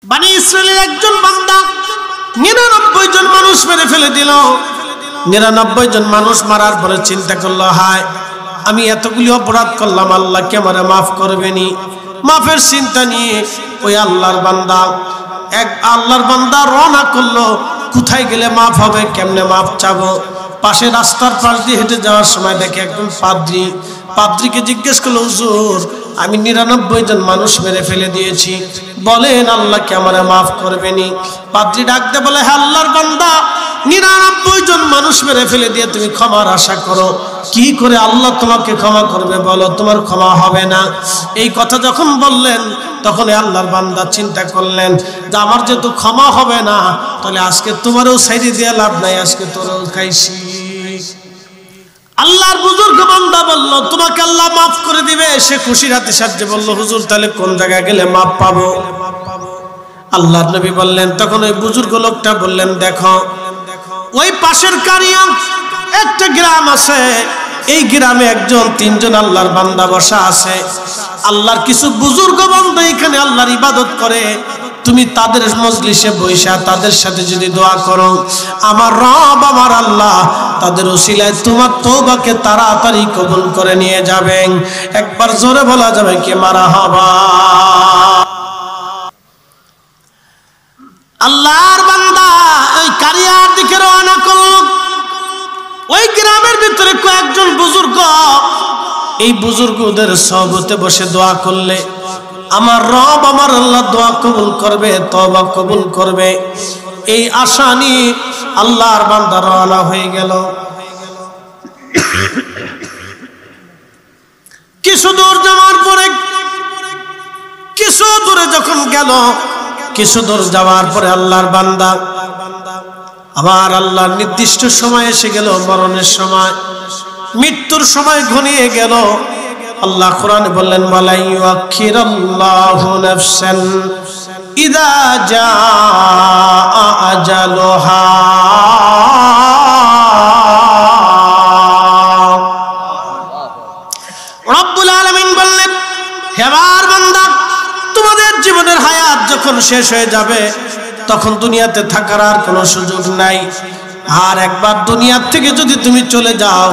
বনি ইসরাইলের একজন বান্দা 99 জন মানুষ মেরে ফেলে দিল। 99 জন মানুষ মারার পরে চিন্তা করলো, হায় আমি এতগুলি অপরাধ করলাম, আল্লাহ কি আমারে মাফ করবেনি? মাফের চিন্তা নিয়ে ওই আল্লাহর বান্দা রওনা করলো। কোথায় গেলে মাফ হবে, কেমনে মাফ চাবো? পাশে রাস্তার পাশ দিয়ে হেঁটে যাওয়ার সময় দেখে একজন পাদ্রীকে জিজ্ঞেস করলো, হুজুর আমি 99 জন মানুষ মেরে ফেলে দিয়েছি, বলেন আল্লাহ কি আমারে মাফ করবেনি? পাদ্রী ডাকতে বলে, হ্যাঁ আল্লাহর বান্দা, 99 জন মানুষ মেরে ফেলে দিয়ে তুমি ক্ষমার আশা করো, কি করে আল্লাহ তোমাকে ক্ষমা করবে বলো? তোমার ক্ষমা হবে না। এই কথা যখন বললেন তখন আল্লাহর বান্দা চিন্তা করলেন যে আমার যেহেতু ক্ষমা হবে না, তাহলে আজকে তোমারও সাইডে দিয়ে লাভ নাই, আজকে তোরও খাইছি। আল্লাহর বুজুর্গ বান্দা বলল, তোমাকে আল্লাহ মাফ করে দিবে। সে খুশির হাতে সাহায্য বলল, হুজুর তাহলে কোন জায়গায় গেলে মাফ পাবো? আল্লাহর নবী বললেন, তখন ওই বুজুর্গ লোকটা বললেন, দেখো ওই পাশের কারিয়া একটা গ্রাম আছে, এই গ্রামে 1-3 আল্লাহর বান্দা বসা আছে। আল্লাহর কিছু বুজুর্গ বান্দা এখানে আল্লাহর ইবাদত করে। তুমি তাদের মজলিসে বসা তাদের সাথে যদি দোয়া করো, আমার রব আমার আল্লাহ তাদের ওসিলায় তোমার তওবাকে তাড়াতাড়ি কবুল করে নিয়ে যাবেন। একবার জোরে বলা যাবে কি মারহাবা? আল্লাহর বান্দা ওই কারিয়ার দিকে রওনা করল। ওই গ্রামের ভিতরে কয়েকজন বুজুর্গ, এই বুজুর্গদের সহবতে বসে দোয়া করলে আমার রব আমার আল্লাহ দোয়া কবুল করবে, তওবা কবুল করবে, এই আশা নিয়ে আল্লাহর বান্দা রওনা হয়ে গেল। কিছু দূর যাওয়ার পরে, কিছু দূরে যখন গেল, কিছু দূর যাওয়ার পরে আল্লাহর বান্দা আবার আল্লাহর নির্দিষ্ট সময় এসে গেল, মরণের সময়, মৃত্যুর সময় ঘনিয়ে গেল। আল্লাহ কোরআনে বললেন, ওয়ালা ইউআখিরুল্লাহু নাফসান ইযা জাআ আজালুহা। রব্বুল আলামিন বললেন, হে আমার বান্দা, তোমাদের জীবনের হায়াত যখন শেষ হয়ে যাবে তখন দুনিয়াতে থাকার আর কোনো সুযোগ নাই। আর একবার দুনিয়া থেকে যদি তুমি চলে যাও,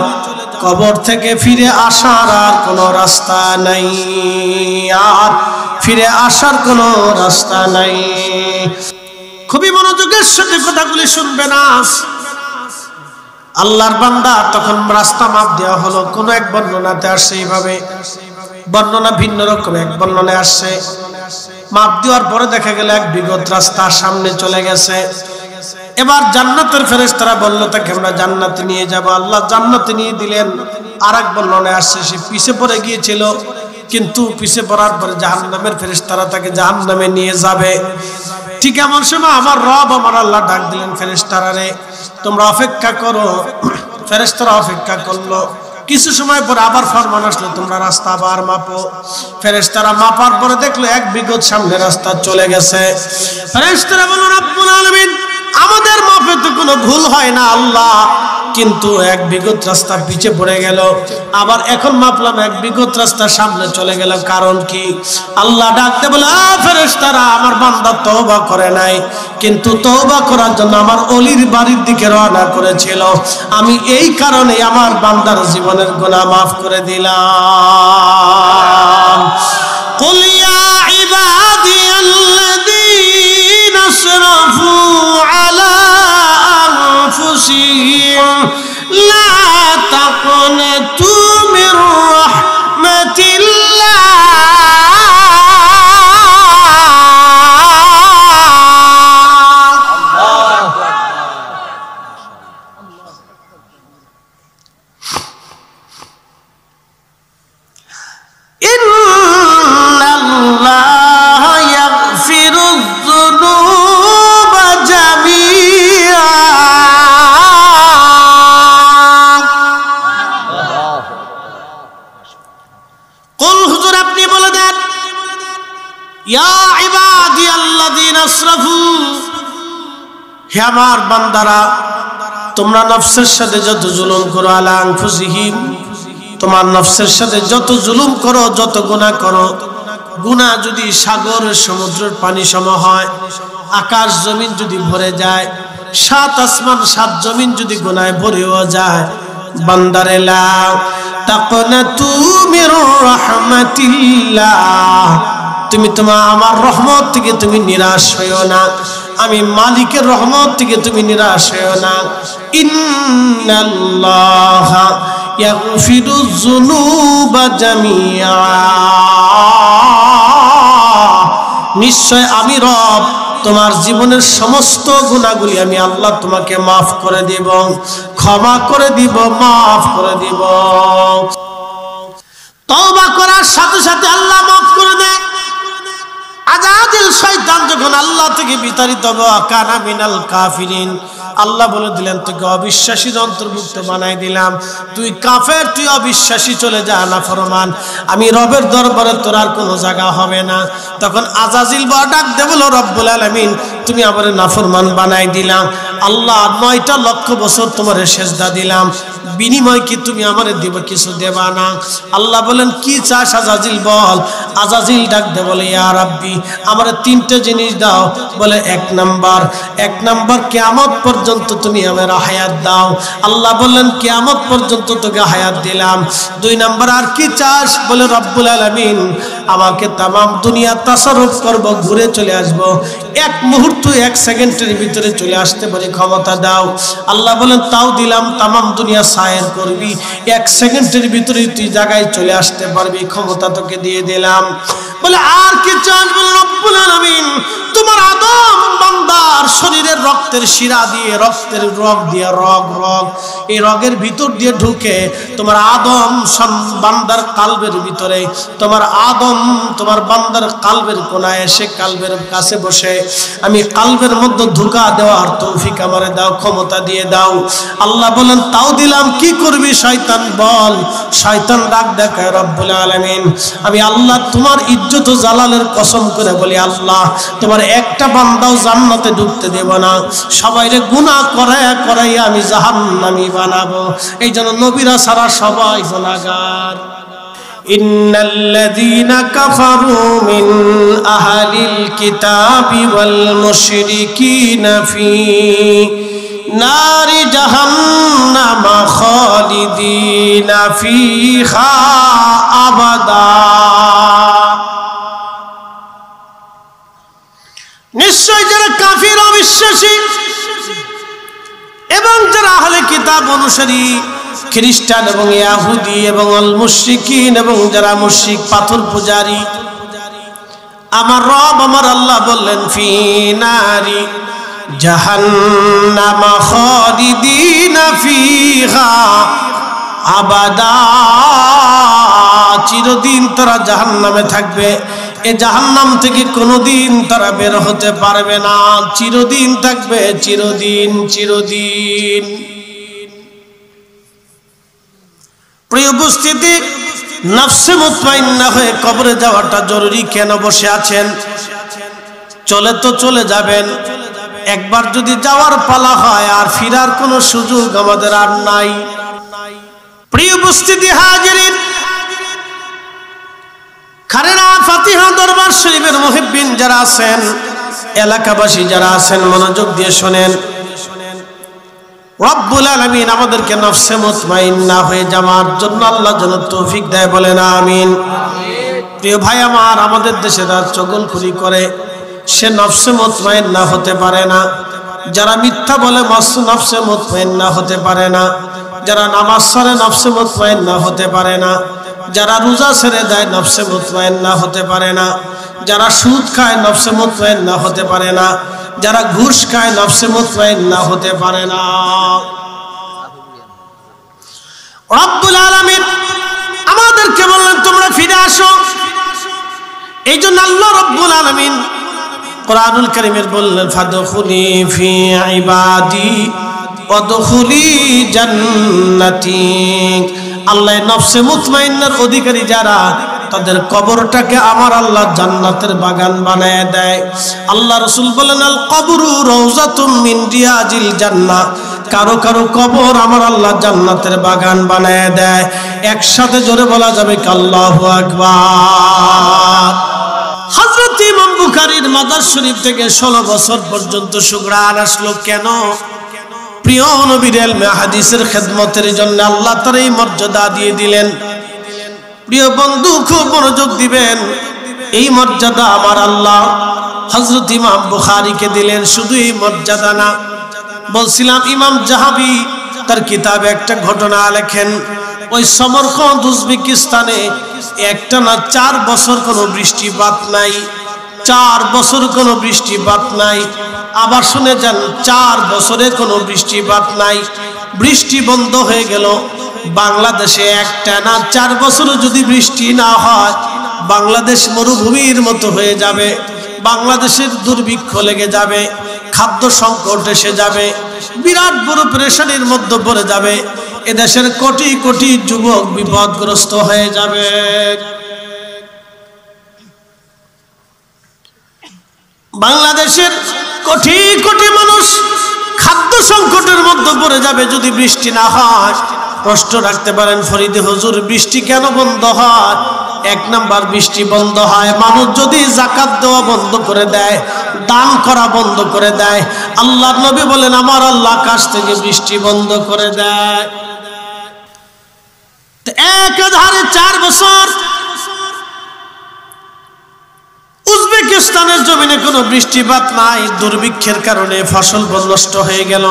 কবর থেকে ফিরে আসার আর কোনো রাস্তা নাই, আর ফিরে আসার কোনো রাস্তা নাই। খুবই মনোযোগের সাথে কথাগুলি শুনবে না। আল্লাহর বান্দা তখন রাস্তা মাপ দেওয়া হলো। কোন এক বর্ণনাতে আসছে এইভাবে, বর্ণনা ভিন্ন রকম, এক বর্ণনায় আসছে মাপ দেওয়ার পরে দেখা গেল এক বিগত রাস্তা সামনে চলে গেছে। এবার জান্নাতের ফেরেশতারা বলল তাকে আমরা জান্নাতে নিয়ে যাব। আল্লাহ জান্নাতে নিয়ে দিলেন। আর এক বর্ণনায় আসছে সে পিছে পড়ে গিয়েছিল, কিন্তু পিছে পড়ার পরে জাহান্নামের ফেরেশতারা তাকে জাহান্নামে নিয়ে যাবে। ঠিক এমন সময় আমার রব আমার আল্লাহ ডাক দিলেন, ফেরেশতারা রে তোমরা অপেক্ষা করো। ফেরেশতারা অপেক্ষা করলো। কিছু সময় পর আবার ফরমান আসলো, তোমরা রাস্তা আবার মাপো। ফেরেশতারা মাপার পরে দেখলো এক বিগত সামনে রাস্তা চলে গেছে। ফেরেশতারা বলল, রব্বুল আলামিন আমাদের মাপে তো কোনো ভুল হয় না আল্লাহ, কিন্তু এক বিগত রাস্তা পিছে পড়ে গেল। আবার এখন মাপলাম এক বিগত রাস্তা সামনে চলে গেল, কারণ কি? আল্লাহ ডাকতে বলে, ফেরেশতারা আমার বান্দা তওবা করে নাই, কিন্তু তওবা করার জন্য আমার ওলির বাড়ির দিকে রওনা করেছিল, আমি এই কারণে আমার বান্দার জীবনের গুনাহ মাফ করে দিলাম। কুল ইয়া ইবাদিয়াল্লাযীনা আসরাফু আলা আনফুসিহিম লা তাকনাতু মির রাহমাতিল্লাহ ইন্নাল্লাহা ইয়াগফিরুয যুনুবা জামিআ। কুল হুজুর আপনি বলে দেন, ইয়া ইবাদিয়াল্লাযীনা আসরাফু, হে আমার বান্দারা তোমরা নফসের সাথে যত জুলুম করো, আলা আনফুসিহিম, তোমার নফসের সাথে যত জুলুম করো, যত গুনাহ করো, গুনাহ যদি সাগর সমুদ্রের পানি সম হয়, আকাশ জমিন যদি ভরে যায়, 7 আসমান 7 জমিন যদি গুনায় ভরেও যায়, বান্দারে লা তাকনাতু মির রাহমাতিল্লাহ, তুমি আমার রহমত থেকে তুমি নিরাশ হইও না, আমি মালিকের রহমত থেকে তুমি নিরাশ হইও না। ইন্নাল্লাহা ইয়াগফিরুয যুনুবা জামিআ, নিশ্চয় আমি রব তোমার জীবনের সমস্ত গুনাহগুলি আমি আল্লাহ তোমাকে মাফ করে দিব, ক্ষমা করে দিব, মাফ করে দিব। তওবা করার সাথে সাথে আল্লাহ মাফ করে দেয়। আজাদিল শয়তান যখন আল্লাহ থেকে বিতাড়িত হবে, কানা মিনাল কাফিরিন, আল্লাহ বলে দিলেন তোকে অবিশ্বাসীর অন্তর্ভুক্ত বানাই দিলাম, তুই কাফের, তুই অবিশ্বাসী, চলে যা নাফরমান, আমি রবের দরবারে তোর আর কোনো জায়গা হবে না। তখন আজাজিল বা ডাক দে বলো, রব্বুল আলামিন তুমি আমারে নাফরমান বানাই দিলাম, আল্লাহ 9টা লক্ষ বছর তোমারে সেজদা দিলাম, বিনিময় কি তুমি আমারে দিব? কিছু দেবা না। আল্লাহ বলেন কি চাস আজাজিল বল। আজাজিল ডাক দে বলে, ইয়া রাব্বি আমারে 3টে জিনিস দাও। বলে এক নাম্বার কিয়ামত পর্যন্ত তুমি আমার হায়াত দাও। আল্লাহ বললেন কিয়ামত পর্যন্ত তোকে হায়াত দিলাম। 2 নাম্বার আর কি চাস? বলে রব্বুল আলামিন আমাকে তামাম দুনিয়া তাসাররুফ করব, ঘুরে চলে আসব, 1 মুহূর্ত 1 সেকেন্ডের ভিতরে চলে আসতে পারি, ক্ষমতা দাও। আল্লাহ বলেন তাও দিলাম, তামাম দুনিয়া সায়ের করবি, 1 সেকেন্ডের ভিতরে তুই জায়গায় চলে আসতে পারবি, ক্ষমতা তোকে দিয়ে দিলাম। বলে আর কি চাস? বলে রব্বুল আলামিন তোমার আদম বান্দার শরীরের রক্তের শিরা দিয়ে, রক্তের রগ দিয়ে, রগ এই রগের ভিতর দিয়ে ঢুকে তোমার আদম বান্দার কালবের ভিতরে, তোমার আদম তোমার বান্দার কালবের কোনায় এসে কালবের কাছে বসে আমি কালবের মধ্যে ঢুকা দেওয়ার তৌফিক আমারে দাও, ক্ষমতা দিয়ে দাও। আল্লাহ বলেন তাও দিলাম, কি করবি শয়তান বল। শয়তান ডাক দেখায়, রব্বুল আলামিন আমি আল্লাহ তোমার ইজ্জত ও জালালের কসম করে বলি, আল্লাহ তোমার একটা বান্দাও জান্নাতে ঢুকতে দেব না, সবাইরে গুনাহ করাইয়া আমি জাহান্নামী বানাবো। এই জন্য নবীরা সারা সবাই গুনাহগার। ইন্নাল্লাযীনা কাফারু মিন আহলিল কিতাবি ওয়াল মুশরিকিনা ফি নারি জাহান্নাম খালিদিনা ফিহা আবাদা, নিশ্চয় যারা কাফির অবিশ্বাসী এবং যারা আহলে কিতাব অনুসারী খ্রিস্টান এবং ইহুদি এবং আল মুশরিকিন এবং যারা মুশরিক পাথর পূজারী, আমার রব আমার আল্লাহ বললেন ফি নারি জাহান্নাম খালিদিনা ফিহা আবাদা, চিরদিন তারা জাহান্নামে থাকবে, এ জাহান্নাম থেকে কোনোদিন তারা বের হতে পারবে না, চিরদিন থাকবে, চিরদিন চিরদিন। প্রিয় উপস্থিতি, নফসে মুতমাইন্না হয়ে কবরে যাওয়াটা জরুরি। কেন বসে আছেন? চলে তো চলে যাবেন, একবার যদি যাওয়ার পালা হয় আর ফিরার কোনো সুযোগ আমাদের আর নাই। প্রিয় উপস্থিতি হাজিরিন, খারেরা ফাতিহা দরবার শরীফের মুহিব্বিন যারা আছেন, এলাকাবাসী যারা আছেন, মনোযোগ দিয়ে শোনেন। রব্বুল আলামিন আমাদেরকে নফসে মুতমাইন্না হয়ে যাওয়ার জন্য আল্লাহ যেন তৌফিক দেয়, বলেন আমিন। প্রিয় ভাই আমার, আমাদের দেশে যারা চগলখুরি করে সে নফসে মুতমাইন্না হতে পারে না। যারা মিথ্যা বলে নফসে মুতমাইন্না হতে পারে না। যারা নামাজ ছাড়ে নফসে মুতমাইন্না হতে পারে না। যারা রোজা ছেড়ে দেয় নফসে মুতমাইন্না হতে পারে না। যারা সুদ খায় নফসে মুতমাইন্না হতে পারে না। যারা ঘুষ খায় নফসে মুতমাইন্না হতে পারে না। রব্বুল আলামিন আমাদেরকে বললেন তোমরা ফিরে আসো। এই জন্য আল্লাহ রব্বুল আলামিন কোরআনুল কারীমের বললেন ফাদখুলি ফি ইবাদি ওয়াদখুলি জান্নাতি। আল্লাহ নফসে মুতমাইন্নার অধিকারী যারা, তাদের কবরটাকে আমার আল্লাহ জান্নাতের বাগান বানায় দেয়। আল্লাহ রাসূল বলেন আল কবরু রাউযাতুম মিন রিয়াজিল জান্নাহ। কারো কারো কবর আমার আল্লাহ জান্নাতের বাগান বানায় দেয়। একসাথে জোরে বলা যাবে আল্লাহু আকবার। হযরত ইমাম বুখারীর মাজার শরীফ থেকে 16 বছর পর্যন্ত সুঘ্রাণ আসলো কেন? প্রিয় নবীর ইলমে হাদিসের খেদমতের জন্য আল্লাহ তার এই মর্যাদা দিয়ে দিলেন। প্রিয় বন্ধু খুব মনোযোগ দিবেন, এই মর্যাদা আমার আল্লাহ হযরত ইমাম বুখারীকে দিলেন। শুধু এই মর্যাদা না, বলছিলাম ইমাম জাহাবি তার কিতাবে একটা ঘটনা লেখেন। ওই সমরকন্দ উজবেকিস্তানে একটানা 4 বছর কোনো বৃষ্টিপাত নাই, 4 বছর কোনো বৃষ্টিপাত নাই। আবার শুনে যান, 4 বছরে কোনো বৃষ্টিপাত নাই, বৃষ্টি বন্ধ হয়ে গেল। বাংলাদেশে একটানা 4 বছর যদি বৃষ্টি না হয়, বাংলাদেশ মরুভূমির মতো হয়ে যাবে, বাংলাদেশের দুর্ভিক্ষ লেগে যাবে, খাদ্য সংকট এসে যাবে, বিরাট বড় পেরেশানির মধ্যে পড়ে যাবে। এদেশের কোটি কোটি যুবক বিপদগ্রস্ত হয়ে যাবে। বাংলাদেশের কোটি কোটি মানুষ খাদ্য সংকটের মধ্যে পড়ে যাবে যদি বৃষ্টি না হয়। প্রশ্ন রাখতে পারেন, ফরিদে হুজুর বৃষ্টি কেন বন্ধ হয়? 1 নাম্বার, বৃষ্টি বন্ধ হয় মানুষ যদি যাকাত দেওয়া বন্ধ করে দেয়, দান করা বন্ধ করে দেয়। আল্লাহর নবী বলেন, আমার আল্লাহ আকাশ থেকে বৃষ্টি বন্ধ করে দেয়। একাধারে 4 বছর উজবেকিস্তানের জমিনে কোনো বৃষ্টিপাত নাই। দুর্ভিক্ষের কারণে ফসল নষ্ট হয়ে গেল,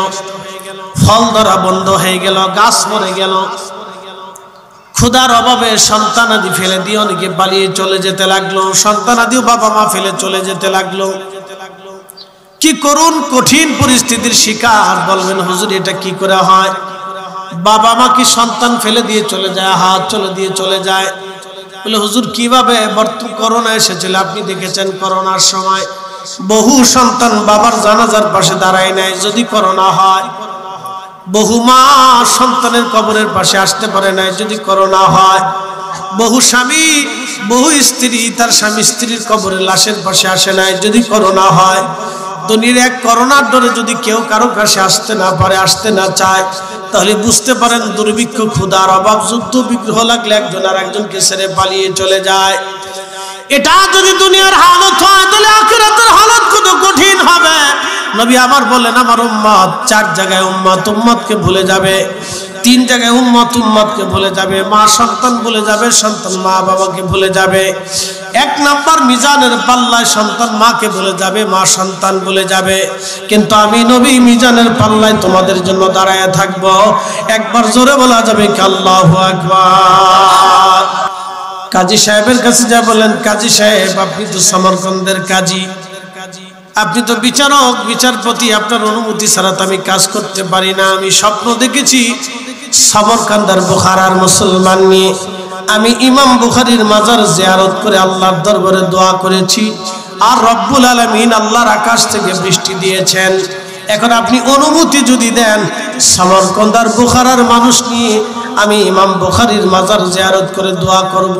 ফল ধরা বন্ধ হয়ে গেল, গাছ মরে গেল। ক্ষুধার অভাবে সন্তানাদি ফেলে দিয়ে অনেকে পালিয়ে চলে যেতে লাগলো, সন্তানাদিও বাবা মা ফেলে চলে যেতে লাগলো। কি করুন, কঠিন পরিস্থিতির শিকার। বলবেন হুজুর এটা কি করে হয়? বাবা মা কি সন্তান ফেলে দিয়ে চলে যায়? হাত চলে দিয়ে চলে যায়। বলে হুজুর কিভাবে? করোনা এসেছিল, আপনি দেখেছেন করোনার সময় বহু সন্তান বাবার জানাজার পাশে দাঁড়ায় নাই যদি করোনা হয়। বহু মা সন্তানের কবরের পাশে আসতে পারে নাই যদি করোনা হয়। বহু স্বামী বহু স্ত্রী তার স্বামী স্ত্রীর কবরের লাশের পাশে আসে নাই যদি করোনা হয়। দুনিয়ার এক করোনার ডরে যদি কেউ কারো কাছে আসতে না পারে, আসতে না চায়, তাহলে বুঝতে পারেন দুর্ভিক্ষ, ক্ষুধার অভাব, যুদ্ধ বিগ্রহ লাগলে একজন আর একজনকে ছেড়ে পালিয়ে চলে যায়। এটা যদি দুনিয়ার হালত হয়, তাহলে আখিরাতের হালত কত কঠিন হবে। নবী আমার বলেন, আমার উম্মত 4 জায়গায় উম্মত উম্মতকে ভুলে যাবে, 3 জায়গায় উম্মত উম্মতকে ভুলে যাবে। মা সন্তান ভুলে যাবে, সন্তান মা বাবাকে ভুলে যাবে। 1 নাম্বার মিজানের পাল্লায় সন্তান মাকে ভুলে যাবে, মা সন্তান ভুলে যাবে। কিন্তু আমি নবী মিজানের পাল্লায় তোমাদের জন্য দাঁড়ায় থাকবো। একবার জোরে বলা যাবে কি আল্লাহু আকবার। কাজী সাহেবের কাছে যা বলেন, কাজী সাহেব আপনি তো সমরকন্দের কাজী, আপনি তো বিচারক, বিচারপতি, আপনার অনুমতি ছাড়া তো আমি কাজ করতে পারি না। আমি স্বপ্ন দেখেছি সমরকন্দের বুখারার মুসলমান নিয়ে আমি ইমাম বুখারীর মাজার জিয়ারত করে আল্লাহর দরবারে দোয়া করেছি, আর রব্বুল আলামিন আল্লাহর আকাশ থেকে বৃষ্টি দিয়েছেন। এখন আপনি অনুমতি যদি দেন, সমরকন্দার বুখারার মানুষ নিয়ে আমি ইমাম বুখারীর মাজার জিয়ারত করে দোয়া করব,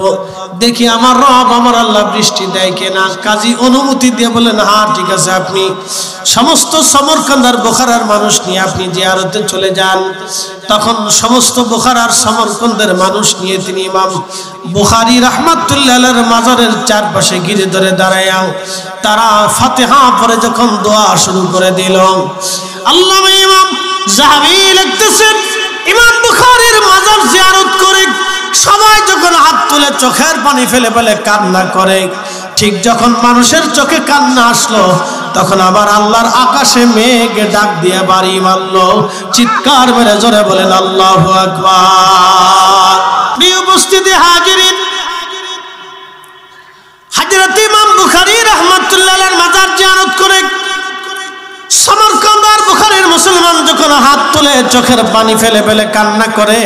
দেখি আমার রব আমার আল্লাহ বৃষ্টি দেয় কিনা। কাজী অনুমতি দিয়ে বলেন, হ্যাঁ ঠিক আছে, আপনি সমস্ত সমরকন্দার বুখারার মানুষ নিয়ে আপনি জিয়ারতে চলে যান। তখন সমস্ত বুখারার সমরকন্দের মানুষ নিয়ে তিনি ইমাম বুখারী রাহমাতুল্লাহ আলাইহির মাজারের চারপাশে ঘিরে ধরে দাঁড়ায়া তারা ফাতিহা পড়ে যখন দোয়া শুরু করে দিল, আল্লামা ইমাম যাহাবী লিখতেছেন, ইমাম বুখারীর মাজার জিয়ারত করে সবাই যখন হাত তুলে চোখের পানি ফেলে ফেলে কান্না করে, ঠিক যখন মানুষের চোখে কান্না আসলো, তখন আবার আল্লাহর আকাশে মেঘ ডাক দিয়ে বাড়ি মারলো। চিৎকার মেরে জোরে বলেন আল্লাহু আকবার। প্রিয় উপস্থিতি হাজিরিন, হযরত ইমাম বুখারী রাহমাতুল্লাহ আলাইহির মাজার জিয়ারত করে সমরকন্দ আর বুখারীর মুসলমান যখন হাত তুলে চোখের পানি ফেলে ফেলে কান্না করে,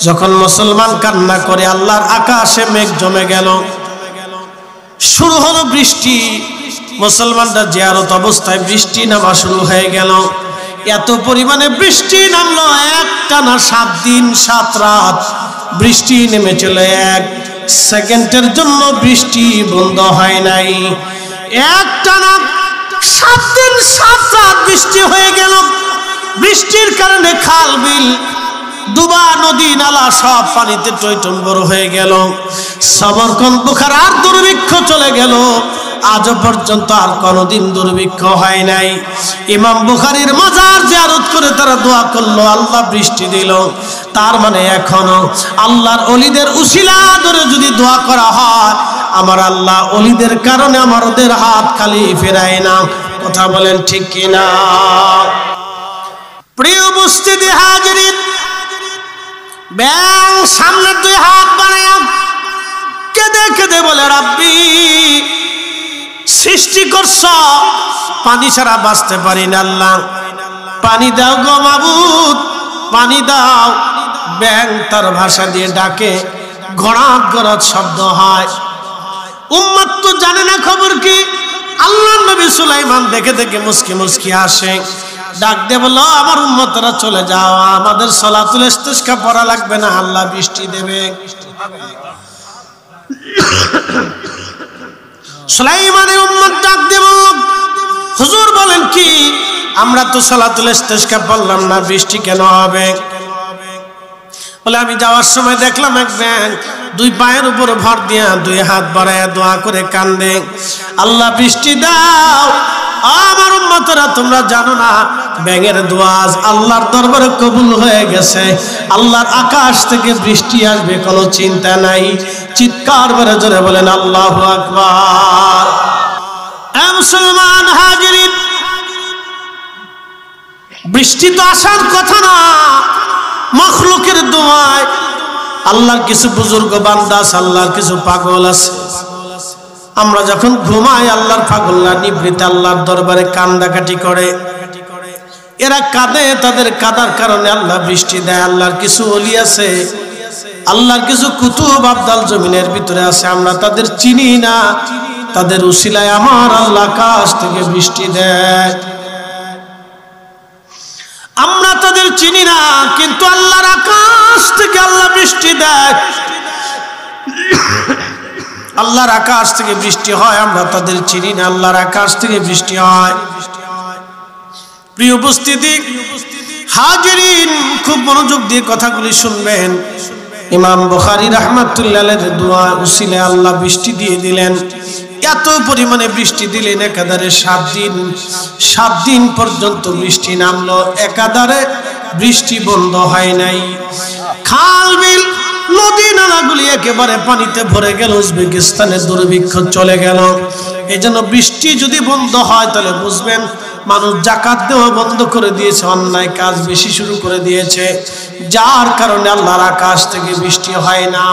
যখন মুসলমান কান্না করে, আল্লাহর আকাশে মেঘ জমে গেল, শুরু হলো বৃষ্টি। মুসলমানরা জিয়ারত অবস্থায় বৃষ্টি নামা শুরু হয়ে গেল। এত পরিমাণে বৃষ্টি নামলো, একটানা 7 দিন 7 রাত বৃষ্টি নেমেছিল। 1 সেকেন্ডের জন্য বৃষ্টি বন্ধ হয় নাই। একটানা 7 দিন 7 রাত বৃষ্টি হয়ে গেল। বৃষ্টির কারণে খাল বিল, দুবা, নদী নালা সব পানিতে টইটম্বর হয়ে গেল। সমরকন্দ বুখারার দুর্ভিক্ষ চলে গেল, আজ পর্যন্ত আর কোনোদিন দুর্ভিক্ষ হয় নাই। ইমাম বুখারীর মাজার জিয়ারত করে তারা দোয়া করলো, আল্লাহ বৃষ্টি দিল। তার মানে এখনো আল্লাহর ওলিদের উসিলা ধরে যদি দোয়া করা হয়, আমার আল্লাহ ওলিদের কারণে আমাদের হাত খালি ফেরায় না। কথা বলেন ঠিক কিনা? প্রিয় উপস্থিতি হাজিরিন, ব্যাং সামনে দুই হাত বানায় কেঁদে কেঁদে বলে, রাব্বি সৃষ্টি করছ, পানি ছাড়া বাঁচতে পারি না, আল্লাহ পানি দাও গো মাবুদ, পানি দাও। ব্যাং তার ভাষা দিয়ে ডাকে, গড়াত গড়াত শব্দ হয়। উম্মত তো জানে না খবর কি। আল্লাহ নবী সুলাইমান দেখে দেখে মুস্কি মুস্কি আসে, ডাক দিয়ে বলল, আমার উম্মতরা চলে যাও, আমাদের সালাতুল ইস্তিসকা পড়া লাগবে না, আল্লাহ বৃষ্টি দেবে। সুলাইমানের উম্মত ডাক দিয়ে বলল, হুজুর বলেন কি, আমরা তো সালাতুল ইস্তিসকা পড়লাম না, বৃষ্টি কেন হবে? বলে, আমি যাওয়ার সময় দেখলাম এক ব্যাঙ দুই পায়ের উপর ভর দিয়া দুই হাত বাড়ায় দোয়া করে কান্দে, আল্লাহ বৃষ্টি দাও। আমার উম্মতরা তোমরা জানো না, ব্যাঙের দোয়া আল্লাহর দরবারে কবুল হয়ে গেছে, আল্লাহর আকাশ থেকে বৃষ্টি আসবে, কোনো চিন্তা নাই। চিৎকার করে জোরে বলেন আল্লাহু আকবার। মুসলমান হাজিরিন, বৃষ্টি তো আসার কথা না, মাখলুকের দোয়ায়। আল্লাহর কিছু বুজুর্গ বান্দা আছে, আল্লাহর কিছু পাগল আছে। আমরা যখন ঘুমাই, আল্লাহর পাগলরা নিবৃত আল্লাহর দরবারে কান্দাকাটি করে, এরা কাঁদে, তাদের কাঁদার কারণে আল্লাহ বৃষ্টি দেয়। আল্লাহর কিছু ওলি আছে, আল্লাহর কিছু কুতুব আবদাল জমিনের ভিতরে আছে, আমরা তাদের চিনি না, তাদের উসিলায় আমার আল্লাহ আকাশ থেকে বৃষ্টি দেয়। আমরা তাদের চিনি না, কিন্তু আল্লাহর আকাশ থেকে আল্লাহ বৃষ্টি দেয়। আল্লাহর আকাশ থেকে বৃষ্টি হয়, আমরা তাদের চিনি না, আল্লাহর আকাশ থেকে বৃষ্টি হয়। প্রিয় উপস্থিতি হাজিরিন, খুব মনোযোগ দিয়ে কথাগুলি শুনবেন। ইমাম বুখারী রাহমাতুল্লাহ আলাইহির দোয়া উসিলে আল্লাহ বৃষ্টি দিয়ে দিলেন। এত পরিমাণে বৃষ্টি দিলেন, একাধারে 7 দিন পর্যন্ত বৃষ্টি নামলো, একাধারে বৃষ্টি বন্ধ হয় নাই। খাল বিল নদী নালাগুলি একেবারে পানিতে ভরে গেল, উজবেকিস্তানের দুর্ভিক্ষ চলে গেল। এই জন্য বৃষ্টি যদি বন্ধ হয়, তাহলে বুঝবেন মানুষ যাকাত দেওয়া বন্ধ করে দিয়েছে, অন্যায় কাজ বেশি শুরু করে দিয়েছে, যার কারণে আল্লাহর আকাশ থেকে বৃষ্টি হয় না।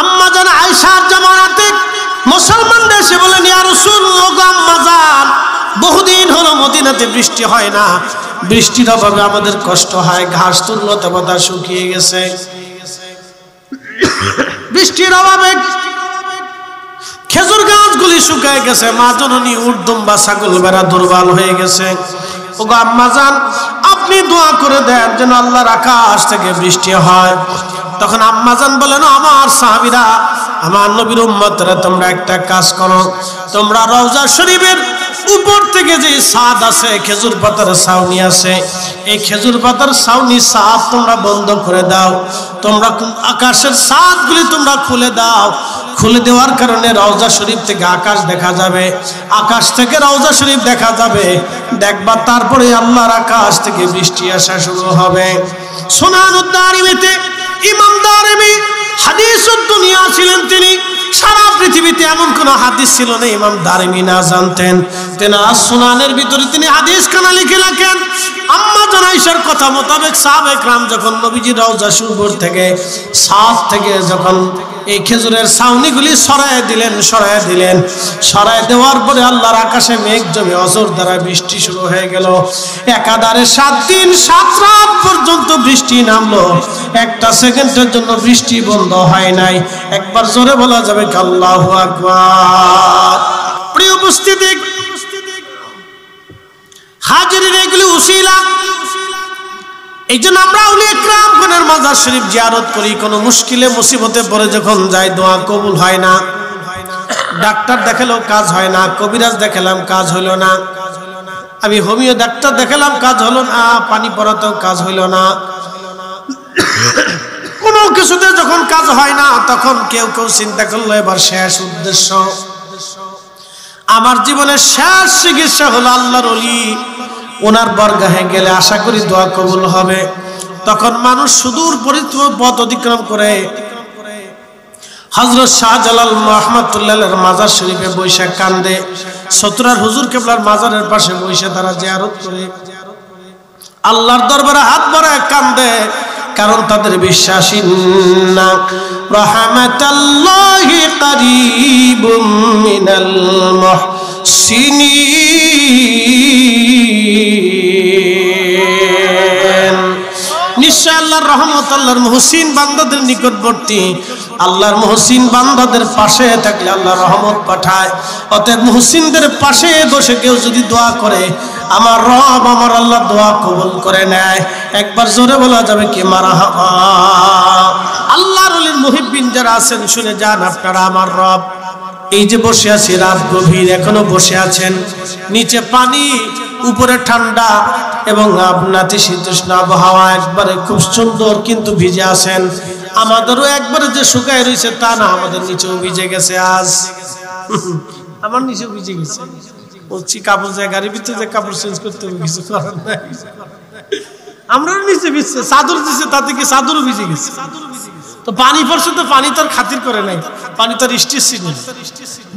আম্মা জান আয়েশার জামানাতে মুসলমান দেশে বলেন, ইয়া রাসূলুল্লাহ, আম্মা জান বহুদিন হলো মদিনাতে বৃষ্টি হয় না, বৃষ্টির অভাবে আমাদের কষ্ট হয়, ঘাস তুল লতা পাতা শুকিয়ে গেছে, বৃষ্টির অভাবে খেজুর গাছগুলি শুকিয়ে গেছে, মা জননী উট দুম্বা ছাগল ভেড়া দুর্বল হয়ে গেছে। ওগো আম্মা জান, আপনি দোয়া করে দেন যেন আল্লাহর আকাশ থেকে বৃষ্টি হয়। তখন আম্মা জান বলেন, আমার সাহাবীরা, আমার নবীর উম্মতরা, তোমরা একটা কাজ করো, তোমরা রওজা শরীফের উপর থেকে যে ছাদ আছে, খেজুর পাতার ছাউনি আছে, এই খেজুর পাতার ছাউনি ছাদ তোমরা বন্ধ করে দাও, তোমরা আকাশের ছাদগুলি তোমরা খুলে দাও। খুলে দেওয়ার কারণে রওজা শরীফ থেকে আকাশ দেখা যাবে, আকাশ থেকে রওজা শরীফ দেখা যাবে, দেখবা তারপরে আল্লাহর আকাশ থেকে বৃষ্টি আসা শুরু হবে। সুনানুদ দারিমিতে ইমাম দারিমি হাদিসুদ দুনিয়া ছিলেন তিনি। সারা পৃথিবীতে এমন কোন হাদিস ছিল না ইমাম দারিমি না জানতেন। তেনারা সুনানের ভিতরে তিনি হাদিস খানা লিখে রাখেন। আম্মা জান আয়েশার কথা মোতাবেক সাহাবা একরাম যখন নবীজির রওজা শরীফ থেকে ছাদ থেকে যখন এই খেজুরের ছাউনিগুলি সরায় দিলেন, সরায় দেওয়ার পরে আল্লাহর আকাশে মেঘ জমে অজর দ্বারা বৃষ্টি শুরু হয়ে গেল। একাধারে 7 দিন 7 রাত পর্যন্ত বৃষ্টি নামলো, একটা সেকেন্ডের জন্য বৃষ্টি বন্ধ হয় নাই। একবার জোরে বলা যাবে আল্লাহু আকবার। প্রিয় উপস্থিতি হাজিরিন, এগুলি উসিলা। এই জন্য আমরা আউলিয়া কিরামগণের মাজার শরীফ জিয়ারত করি। কোনো মুশকিলে মুসিবতে পড়ে যখন যাই, দোয়া কবুল হয় না, ডাক্তার দেখালেও কাজ হয় না, কবিরাজ দেখালাম কাজ হলো না, আমি হোমিও ডাক্তার দেখালাম কাজ হলো না, পানি পড়াতেও কাজ হইল না, কোনো কিছুতে যখন কাজ হয় না তখন কেউ কেউ চিন্তা করলো এবার শেষ উদ্দেশ্য, আমার জীবনের শেষ চিকিৎসা হলো আল্লাহর ওলি, ওনার বরগাহে গেলে আশা করি দোয়া কবুল হবে। তখন মানুষ সুদূর পথ অতিক্রম করে হযরত শাহজালাল রহমাতুল্লাহের মাজার শরীফে বৈশা কান্দে, সতুরার হুজুর কেবলার মাজারের পাশে বৈশা তারা জিয়ারত করে আল্লাহর দরবারে হাত ভরে কান্দে, কারণ তাদের বিশ্বাস ইন্না রাহমাতাল্লাহি কারীবুম মিনাল মুহসিনিন। নিশ্চয় আল্লাহর রহমত আল্লাহর মুহসিন বান্দাদের নিকটবর্তী, আল্লাহর মুহসিন বান্দাদের পাশে থাকলে আল্লাহর রহমত পাঠায়। অতএব মুহসিনদের পাশে বসে কেউ যদি দোয়া করে আমার রব আমার আল্লাহ দোয়া কবুল করে নেয়। একবার জোরে বলা যাবে কি মারহাবা। আল্লাহর ওলির মুহিব্বিন যারা আছেন শুনে যান আপনারা, আমার রব এই যে বসে আছি রাত গভীর, এখনো বসে আছেন, নিচে পানি উপরে ঠান্ডা এবং নাতিশীতোষ্ণ আবহাওয়া, একবারে খুব সুন্দর, কিন্তু ভিজে আছেন। আমাদেরও একবারে যে শুকায় রয়েছে তা না, আমাদের নিচেও ভিজে গেছে। আজ আমার নিচেও ভিজে গেছে, বলছি কাপড় যায় গাড়ির ভিতরে যে কাপড় চেঞ্জ করতে হবে, কিছু করার নাই। আমরাও নিচে ভিজছে, চাদর দিচ্ছে তাতে কি চাদরও ভিজে গেছে। তো পানি পড়ছে তো পানি তো আর খাতির করে নাই, পানি তো আর স্টিচ ছিল,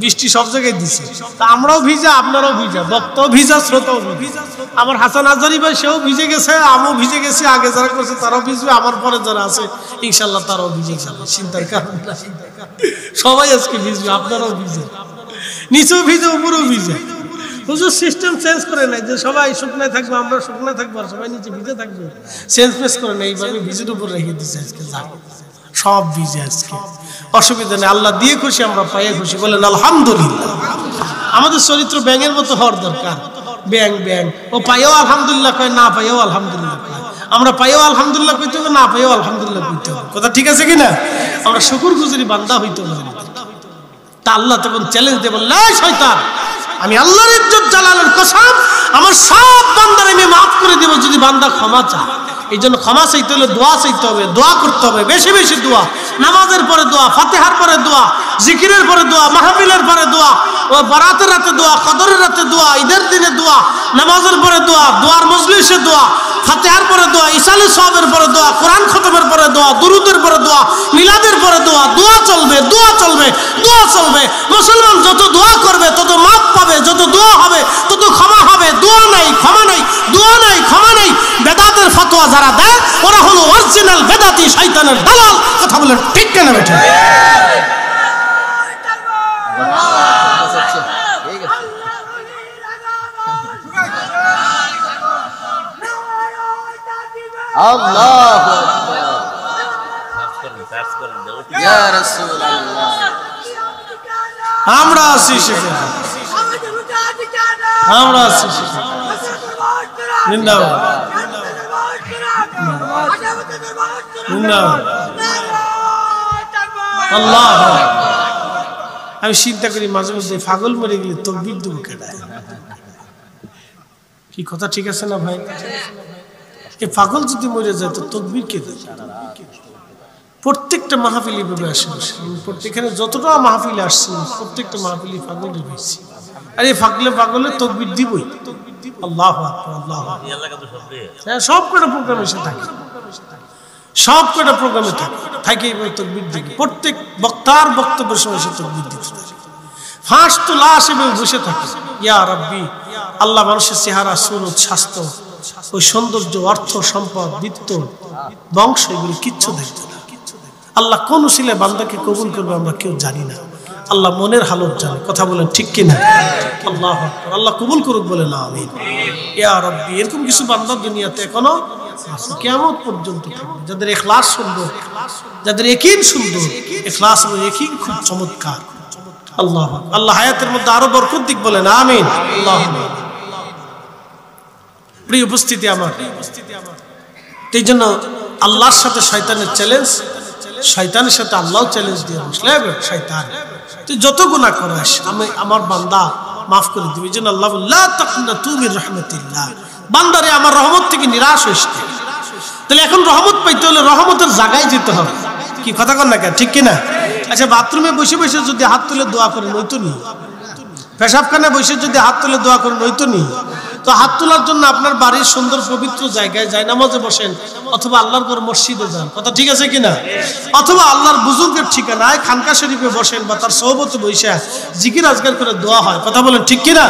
বৃষ্টি সব জায়গায় দিচ্ছে। তা আমরাও ভিজা, আপনারাও ভিজা, বক্তাও ভিজা, শ্রোতাও ভিজা। আমার হাসান আজারি ভাই সেও ভিজে গেছে, আমিও ভিজে গেছি, আগে যারা করছে তারাও ভিজবে, আমার পরে যারা আছে ইনশাল্লাহ তারাও ভিজে যাবে, চিন্তার কারণ না। সবাই আজকে ভিজবে, আপনারাও ভিজে, নিচেও ভিজে উপরেও ভিজে। হুজুর সিস্টেম চেঞ্জ করে নাই যে সবাই শুকনায় থাকবো, আমরা শুকনায় থাকবো, আর সবাই নিচে ভিজে থাকবে, চেঞ্জ মেস করে নাই, এইভাবে ভিজের উপর রেখে দিচ্ছে আজকে। যাক সব ভিজে আজকে, অসুবিধা নেই, আল্লাহ দিয়ে খুশি, আমরা পাইয়ে খুশি, বলেন আলহামদুলিল্লাহ। আমাদের চরিত্র ব্যাঙের মতো হওয়ার দরকার। ব্যাং ব্যাং ও পাইও আলহামদুলিল্লাহ কয়, না পাইও আলহামদুলিল্লাহ কয়। আমরা পাইও আলহামদুলিল্লাহ কইতে হবে, না পাইও আলহামদুলিল্লাহ কইতে হবে। কথা ঠিক আছে কিনা? আমরা শুকুর গুজারি বান্দা হইতে হবে। তা আল্লাহ তখন চ্যালেঞ্জ দিয়ে বললেন, এই শয়তান, আমি আল্লাহর ইজ্জত জালালের কসম, আমার সব বান্দার আমি মাফ করে দেব যদি বান্দা ক্ষমা চায়। এই জন্য ক্ষমা চাইতে হলে দোয়া চাইতে হবে, দোয়া করতে হবে, বেশি বেশি দোয়া, নামাজের পরে দোয়া, ফাতিহার পরে দোয়া, জিকিরের পরে দোয়া, মাহফিলের পরে দোয়া, ও বারাতের রাতে দোয়া, কদরের রাতে দোয়া, ঈদের দিনে দোয়া, নামাজের পরে দোয়া, দোয়ার মজলিসে দোয়া, ফাতিহার পরে দোয়া, ইসালে সওয়াবের পরে দোয়া, কোরআন খতমের পরে দোয়া, দুরুদের পরে দোয়া, মিলাদের পরে দোয়া, দোয়া চলবে, দোয়া চলবে, দোয়া চলবে। মুসলমান যত দোয়া করবে তত মাফ পাবে, যত দোয়া হবে তত ক্ষমা হবে। দোয়া নাই ক্ষমা নাই, দোয়া নাই ক্ষমা নাই। বেদাতের ফতোয়া যারা দেয় ওরা হলো অরিজিনাল বেদাতি, শয়তানের দালাল। কথা বলেন ঠিক কেনা বেঠে? আল্লাহু আকবার। ইয়া রাসূলুল্লাহ, আমরা আছি সেখানে, আমরা আছি সেখানে। জিন্দাবাদ, জিন্দাবাদ, আল্লাহ। আমি চিন্তা করি মাঝে মধ্যে পাগল মরে গেলে তাকবীর দেব কেডায়? কি কথা ঠিক আছে না ভাই? এই পাগল যদি মরে যায় তো তাকবীর কে দেয়? প্রত্যেকটা মাহফিলে ভাবে আসে, প্রত্যেকখানে যতটা মাহফিলে আসছে প্রত্যেকটা মাহফিলে পাগল রেখেছি। আর এই পাগলে তাকবীর দিবই। আল্লাহু আকবার, আল্লাহু আকবার। হ্যাঁ, সব কটা প্রোগ্রামে এসে থাকে, সব কটা প্রোগ্রামে থাকে এইভাবে তাকবীর দিবে। প্রত্যেক বক্তার বক্তব্যের সময় সে তাকবীর দিতে থাকে। ফাঁস তো লাশ এভাবে বসে থাকে। ইয়া রাব্বি, আল্লাহ মানুষের চেহারা, সুরত, স্বাস্থ্য, ওই সৌন্দর্য, অর্থ, সম্পদ, বিত্ত, বংশ, এগুলি কিচ্ছু দেখতো না। আল্লাহ কোন উসিলায় বান্দাকে কবুল করবে আমরা কেউ জানি না। আল্লাহ মনের হালত জানে। কথা বলেন ঠিক কিনা? আল্লাহু আকবার। আল্লাহ কবুল করুক, বলে না আমিন। ইয়া রাব্বি, এরকম কিছু বান্দা দুনিয়াতে এখনো কিয়ামত পর্যন্ত থাকবে যাদের ইখলাস সুন্দর, যাদের ইয়াকিন সুন্দর। ইখলাস এবং ইয়াকিন খুব চমৎকার। আল্লাহ আল্লাহ হায়াতের মধ্যে আরো বরকত দিক, বলেন আমিন। আল্লাহুম্মা। প্রিয় উপস্থিতি আমার, এই জন্য আল্লাহর সাথে শয়তানের চ্যালেঞ্জ, শয়তানের সাথে আল্লাহ চ্যালেঞ্জ দিয়ে বসলে, শয়তান তুই যত গুনাহ করিস আমি আমার বান্দা মাফ করে দিবি। এই জন্য আল্লাহ লা তাকনাতু মির রাহমাতিল্লাহ, বান্দারে আমার রহমত থেকে নিরাশ হইস না। তাহলে এখন রহমত পাইতে হলে রহমতের জায়গায় যেতে হবে। কি কথা কন না কেন, ঠিক কিনা? আচ্ছা, বাথরুমে বসে বসে যদি হাত তুলে দোয়া করেন নয়তো নি, পেশাবখানায় বসে যদি হাত তুলে দোয়া করেন নয়তো নি। তো হাত তোলার জন্য আপনার বাড়ির সুন্দর পবিত্র জায়গায় জায়নামাজে বসেন, অথবা আল্লাহর ঘর মসজিদে যান, কথা ঠিক আছে কিনা? অথবা আল্লাহর বুজুর্গের ঠিকানায় খানকা শরীফে বসেন বা তার সোহবতে বসে জিকির আজকার করে দোয়া হয়, কথা বলেন ঠিক কিনা?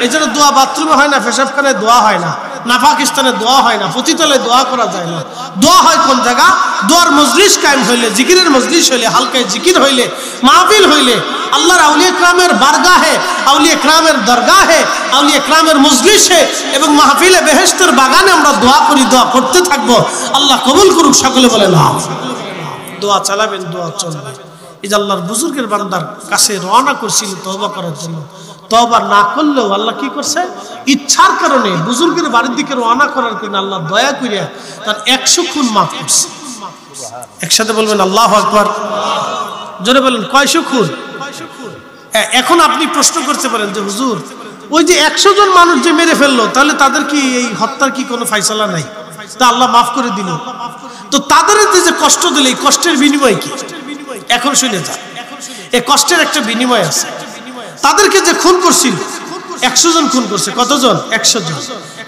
এই জন্য দোয়া বাথরুমে হয় না, পেশাবখানায় দোয়া হয় না, না পাকিস্তানে দোয়া হয় না, পতিতলে দোয়া করা যায় না। দোয়া হয় কোন জায়গা? দোয়ার মজলিস কায়েম হইলে, জিকিরের মজলিস হইলে, হালকায় জিকির হইলে, মাহফিল হইলে, আল্লাহর আউলিয়া ইকরামের বারগাহে, আউলিয়া ইকরামের দরগাহে, আউলিয়া ইকরামের মজলিসে এবং মাহফিলে বেহেশতের বাগানে আমরা দোয়া করি, দোয়া করতে থাকবো। আল্লাহ কবুল করুক, সকলে বলে না। দোয়া চালাবেন, দোয়া চলবে। এই যে আল্লাহর বুজুর্গের বান্দার কাছে রওনা করছিল তওবা করার জন্য, তওবা না করলেও আল্লাহ কি করছে? ইচ্ছার কারণে বুজুর্গের বাড়ির দিকে রওনা করার কারণে আল্লাহ দয়া করিয়া তার 100 খুন মাফ করছে। একসাথে বলবেন আল্লাহু আকবার, জোরে বলেন কয়শো খুন? এখন আপনি প্রশ্ন করতে পারেন যে হুজুর, ওই যে 100 জন মানুষ যে মেরে ফেললো, তাহলে তাদের কি এই হত্যার কি কোনো ফায়সালা নাই? তা আল্লাহ মাফ করে দিল, তো তাদের যে কষ্ট দিলে এই কষ্টের বিনিময় কি? এখন শুনে যান, এই কষ্টের একটা বিনিময় আছে। তাদেরকে যে খুন করছিল, 100 জন খুন করছে, কতজন? 100 জন।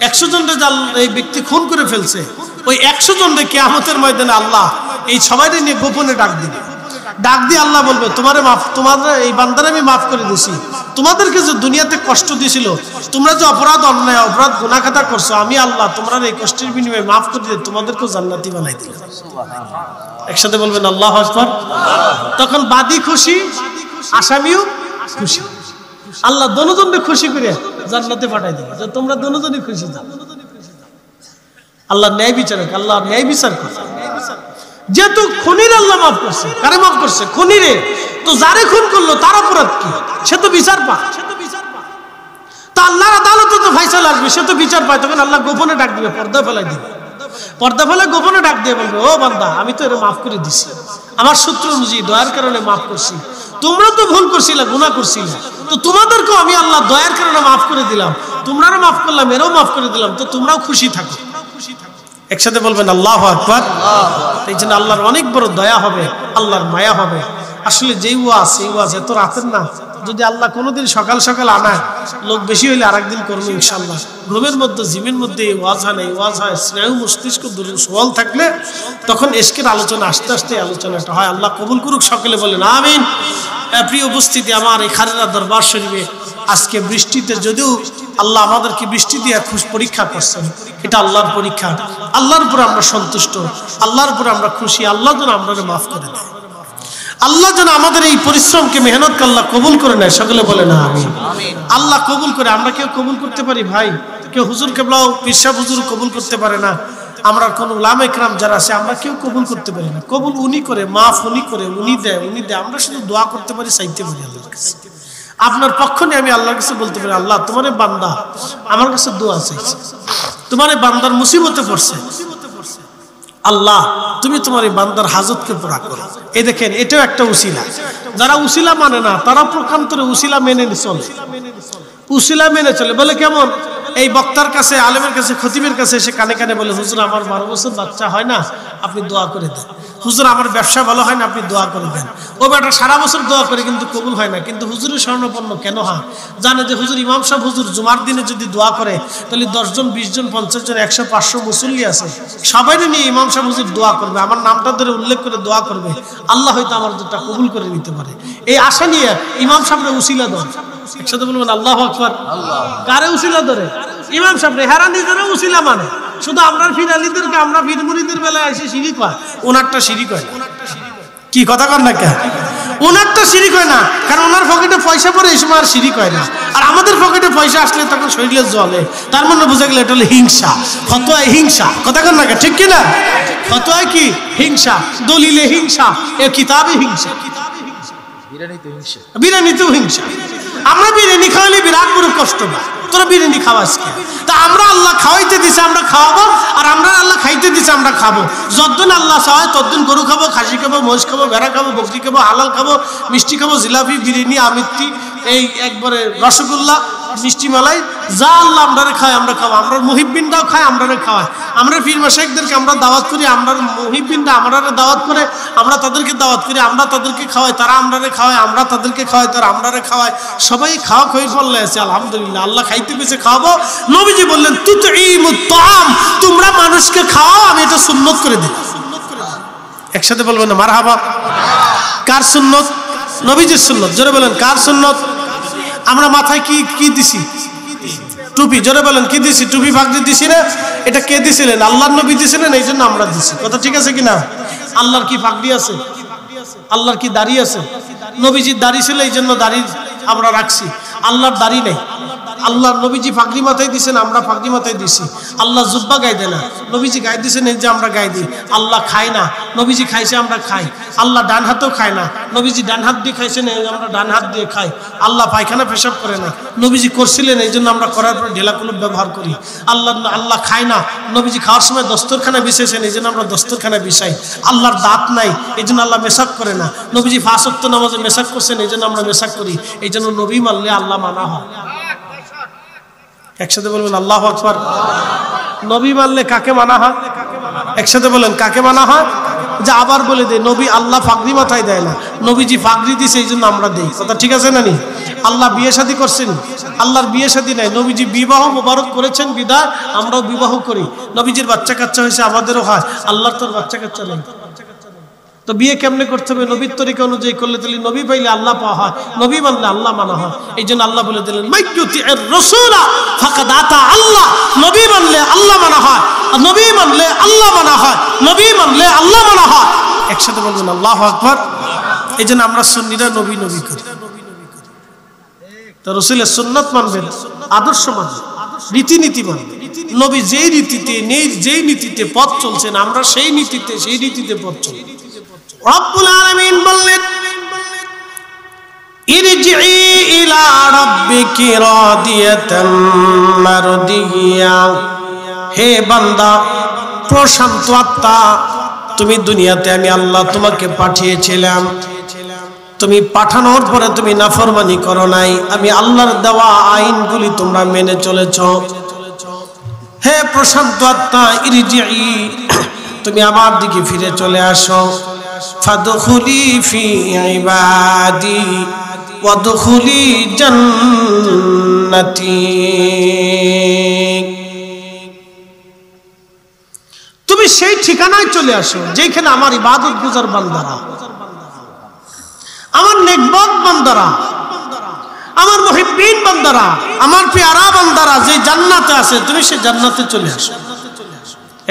100 জনকে এই ব্যক্তি খুন করে ফেলছে, ওই 100 জনকে কিয়ামতের ময়দানে আল্লাহ এই সবাইকে নিয়ে গোপনে ডাক দিবে। ডাক দিয়ে আল্লাহ বলবে, তোমার এই বান্দারে আমি মাফ করে দিছি, তোমাদেরকে যে দুনিয়াতে কষ্ট দিয়েছিল, তোমরা যে অপরাধ অন্যায় অপরাধ গুনাহ খাতা করছো, আমি আল্লাহ তোমরা এই কষ্টের বিনিময়ে মাফ করে দিয়ে তোমাদেরকেও জান্নাতি বানাই দিলাম। একসাথে বলবেন আল্লাহু আকবার। তখন বাদী খুশি, আসামিও খুশি। আল্লাহ দোনোজনকে খুশি করে জান্নাতে পাঠাই দিবে, যে তোমরা দোনোজনই খুশি যাও। আল্লাহ ন্যায় বিচারক, আল্লাহ ন্যায় বিচার করে। যেহেতু খুনির আল্লাহ মাফ করছে, কারে মাফ করছে? খুনিরে। তো যারে খুন করলো তার অপরাধ কি? সে তো বিচার পায়, তা আল্লাহর আদালতে তো ফায়সালা আসবে, সে তো বিচার পায়। তখন আল্লাহ গোপনে ডাক দিবে, পর্দা ফেলাই দিবে। পর্দা ফেলে গোপনে ডাক দিয়ে বলবে, ও বান্দা, আমি তো এরা মাফ করে দিছি, আমার সূত্র অনুযায়ী দয়ার কারণে মাফ করছি। তোমরা তো ভুল করছিলে, গুনাহ করছিলে, তো তোমাদেরকেও আমি আল্লাহ দয়ার কারণে মাফ করে দিলাম, তোমরাও মাফ করলাম, এরাও মাফ করে দিলাম, তো তোমরাও খুশি থাকো। একসাথে বলবেন আল্লাহু আকবার। এই জন্য আল্লাহর অনেক বড় দয়া হবে, আল্লাহর মায়া হবে। আসলে যেই ওয়াজ, এই ওয়াজ এত রাতের না, যদি আল্লাহ কোনোদিন সকাল সকাল আনায়, লোক বেশি হইলে আরেকদিন করবো ইনশাল্লাহ। ঘুমের মধ্যে জিমের মধ্যে এই ওয়াজ হয় না, এই ওয়াজ হয় স্নায়ু মস্তিষ্ক সওয়াল থাকলে, তখন এশকের আলোচনা আস্তে আস্তে আলোচনাটা হয়। আল্লাহ কবুল করুক, সকলে বলেন আমিন। প্রিয় উপস্থিতি, আমার এই খারেরা দরবার শরীফে আজকে বৃষ্টিতে, যদিও আল্লাহ আমাদেরকে বৃষ্টি দিয়ে পরীক্ষা করছেন, এটা আল্লাহর পরীক্ষা। আল্লাহর উপর আমরা সন্তুষ্ট, আল্লাহর উপর আমরা খুশি। আল্লাহ যেন আমাদের মাফ করে দেয়, আল্লাহ যেন আমাদের এই পরিশ্রমকে, মেহনতকে আল্লাহ কবুল করে নেয়, সকলে বলে না আমিন। আল্লাহ কবুল করে। আমরা কেউ কবুল করতে পারি ভাই? কেউ হুজুর কেবলাও, পীর সাহেব হুজুর কবুল করতে পারে না। আমরা কোন উলামা ইকরাম যারা আছে, আমরা কেউ কবুল করতে পারি না। কবুল উনি করে, মাফ উনি করে, উনি দেয়, উনি দেয়। আমরা শুধু দোয়া করতে পারি, চাইতে পারি আল্লাহর কাছে। আপনার পক্ষ নিয়ে আমি আল্লাহর কাছে বলতে পারি, আল্লাহ তোমার বান্দা আমার কাছে দোয়া চাইছে, তোমার বান্দার মুসিবতে পড়ছে, আল্লাহ তুমি তোমার এই বান্দার হাজতকে পুরা করো। এই দেখেন, এটাও একটা উসিলা। যারা উসিলা মানে না, তারা প্রকান্তরে উসিলা মেনে চলে, উসিলা মেনে চলে। বলে কেমন? এই বক্তার কাছে, আলেমের কাছে, খতিবের কাছে এসে কানে কানে বলে, হুজুর আমার 12 বছর বাচ্চা হয় না, আপনি দোয়া করে দেন। হুজুর আমার ব্যবসা ভালো হয় না, আপনি দোয়া করে দেন। ও বেটা সারা বছর দোয়া করে কিন্তু কবুল হয় না, কিন্তু হুজুরের স্বর্ণপন্ন কেন হয়? জানে যে হুজুর, ইমাম সাহেব হুজুর জুমার দিনে যদি দোয়া করে, তাহলে 10 জন, 20 জন, 50 জন, 100, 500 মুসল্লি আছে, সবাই নিয়ে ইমাম সাহেব হুজুর দোয়া করবে, আমার নামটা ধরে উল্লেখ করে দোয়া করবে, আল্লাহ হয়তো আমার দুটা কবুল করে নিতে পারে। এই আশা নিয়ে ইমাম সাহেবের উসিলা ধরে। একসাথে বলবেন আল্লাহু আকবার। কারে উসিলা ধরে? ইমাম সাহেব। হেরা নিজেরা উসিলা মানে। শুধু আমরা ফিরালিদেরকে, আমরা ফির মুরিদের বেলায় এসে শিরিক হয়, ওনারটা শিরিক হয় না। কি কথা কর না কেন? ওনারটা শিরিক হয় না, কারণ ওনার পকেটে পয়সা পড়ে, এই সময় আর শিরিক হয় না। আর আমাদের পকেটে পয়সা আসলে তখন শরীরে জ্বলে। তার মানে বোঝা গেল এটা হলো হিংসা, ফতোয়ায় হিংসা। কথা কর না কেন? ঠিক কিনা? ফতোয়ায় কি? হিংসা, দলিলে হিংসা, এ কিতাবে হিংসা, বিরিয়ানিতেও হিংসা। আমরা বিরিয়ানি খাওয়ালে বিরাট বড় কষ্ট পাই, তোরা বিরিয়ানি খাওয়াস কে? তা আমরা আল্লাহ খাওয়াইতে দিছে, আমরা খাওয়াবো, আর আমরা আল্লাহ খাইতে দিছে, আমরা খাবো। যতদিন আল্লাহ চায় ততদিন গরু খাবো, খাসি খাবো, মহিষ খাবো, ভেড়া খাবো, বকরি খাবো, হালাল খাবো, মিষ্টি খাবো, জিলাপি, বিরিয়ানি, আমিত্তি, এই একবারে রসগোল্লা, মিষ্টি মালাই, যা আল্লাহ আমরারে খায় আমরা খাওয়া, আমরা মুহিব্বিনরাও খায় আমরারে খাওয়ায়, আমরা পীর মাশায়েখদেরকে আমরা দাওয়াত করি, আমরা মুহিব্বিনরা আমরারে দাওয়াত করে, আমরা তাদেরকে দাওয়াত করি, আমরা তাদেরকে খাওয়াই, তারা আমরারে খাওয়ায়, আমরা তাদেরকে খাওয়াই, তারা আমরারে খাওয়ায়, সবাই খাওয়া খই ফলে আছে আলহামদুলিল্লাহ। আল্লাহ খাইতে পেয়েছে খাওয়াবো। নবীজি বললেন তুতঈমুত তাআম, তোমরা মানুষকে খাওয়াও, আমি এটা সুন্নত করে দিই। একসাথে বলবেন না মারহাবা। কার সুন্নত? নবীজির সুন্নত। জোরে বলেন কার সুন্নত? আমরা মাথায় কি কি দিছি? টুপি। জোরে বলেন কি দিছি? টুপি পাগড়ি দিছি না? এটা কে দিছিলেন? আল্লাহর নবী দিছিলেন, এই জন্য আমরা দিছি। কথা ঠিক আছে কিনা? আল্লাহর কি পাগড়ি আছে? আল্লাহর কি দাড়ি আছে? নবীজির দাড়ি ছিল, এই জন্য দাড়ি আমরা রাখছি। আল্লাহর দাড়ি নেই। আল্লাহর নবীজি পাগড়ি মাথায় দিয়েছেন, আমরা পাগড়ি মাথায় দিছি। আল্লাহ জুব্বা গায়ে দেয় না, নবীজি গায়ে দিয়েছেন, এই যে আমরা গায়ে দিই। আল্লাহ খায় না, নবীজি খাইছে আমরা খাই। আল্লাহ ডান হাতেও খায় না, নবীজি ডান হাত দিয়ে খাইছেন, আমরা ডান হাত দিয়ে খাই। আল্লাহ পায়খানা পেশাব করে না, নবীজি করছিলেন, এই জন্য আমরা করার পর ঢেলা কুলুপ ব্যবহার করি। আল্লাহ খায় না, নবীজি খাওয়ার সময় দস্তরখানা বিছাইছেন, এই জন্য আমরা দস্তরখানা বিছাই। আল্লাহর দাঁত নাই, এই জন্য আল্লাহ মেসাক করে না। নবীজি 5 ওয়াক্ত নামাজে মেসাক করছেন, এই জন্য আমরা মেসাক করি। এই জন্য নবী মানলে আল্লাহ মানা হয়। একসাথে বলবেন আল্লাহু আকবার। নবী মানলে কাকে মানা হয়? একসাথে বলেন কাকে মানা হয়? যে আবার বলে দেয় নবী আল্লাহ পাগড়ি মাথায় দেয় না, নবীজি পাগড়ি দিছে, এই জন্য আমরা দেই। কথা ঠিক আছে না? নি আল্লাহ বিয়ে শাদী করছেন, আল্লাহর বিয়ে শাদী নাই, নবীজি বিবাহ মোবারক করেছেন বিদায় আমরাও বিবাহ করি। নবীজির বাচ্চা কাচ্চা হয়েছে, আমাদেরও হয়। আল্লাহর তোর বাচ্চা কাচ্চা নেই, তো বিয়ে কেমনে করতে হবে? নবীর তরিকা অনুযায়ী করলে তাহলে নবী পাইলে আল্লাহ পাওয়া হয়, নবী মানলে আল্লাহ মানা হয়। এই জন্য আল্লাহ বলে দিলেন মাইয়ুতির রাসূলা ফাকাদ আতা আল্লাহ। নবী মানলে আল্লাহ মানা হয়, নবী মানলে আল্লাহ মানা হয়, নবী মানলে আল্লাহ মানা হয়। একসাথে বলবেন আল্লাহু আকবার। এই জন্য আমরা সুন্নিরা নবী নবী করি। তো রাসূলের সুন্নাত মানবেন, আদর্শ মানবেন, রীতিনীতি মানবেন। নবী যেই রীতিতে যেই নীতিতে পথ চলছেন, আমরা সেই নীতিতে পথ চলব। রব্বুল আলামিন বললেন ইরজিই ইলা রাব্বিকি রাদিয়াতাম মারদিয়া। হে বান্দা, প্রশান্ত আত্মা, তুমি দুনিয়াতে আমি আল্লাহ তোমাকে পাঠিয়েছিলাম, তুমি পাঠানোর পরে তুমি নাফরমানি করো নাই, আমি আল্লাহর দেওয়া আইনগুলি তোমরা মেনে চলেছ। হে প্রশান্ত আত্মা, ইরজিই, তুমি আমার দিকে ফিরে চলে আসো। ফাদখুলি ফি ইবাদি ওয়াদখুলি জান্নাতি। তুমি সেই ঠিকানায় চলে আসো যেখানে আমার ইবাদত গুজার বান্দারা, আমার নেকবত বান্দারা, আমার মুহিব্বিন বান্দারা, আমার পেয়ারা বান্দারা যে জান্নাতে আছে, তুমি সেই জান্নাতে চলে আসো।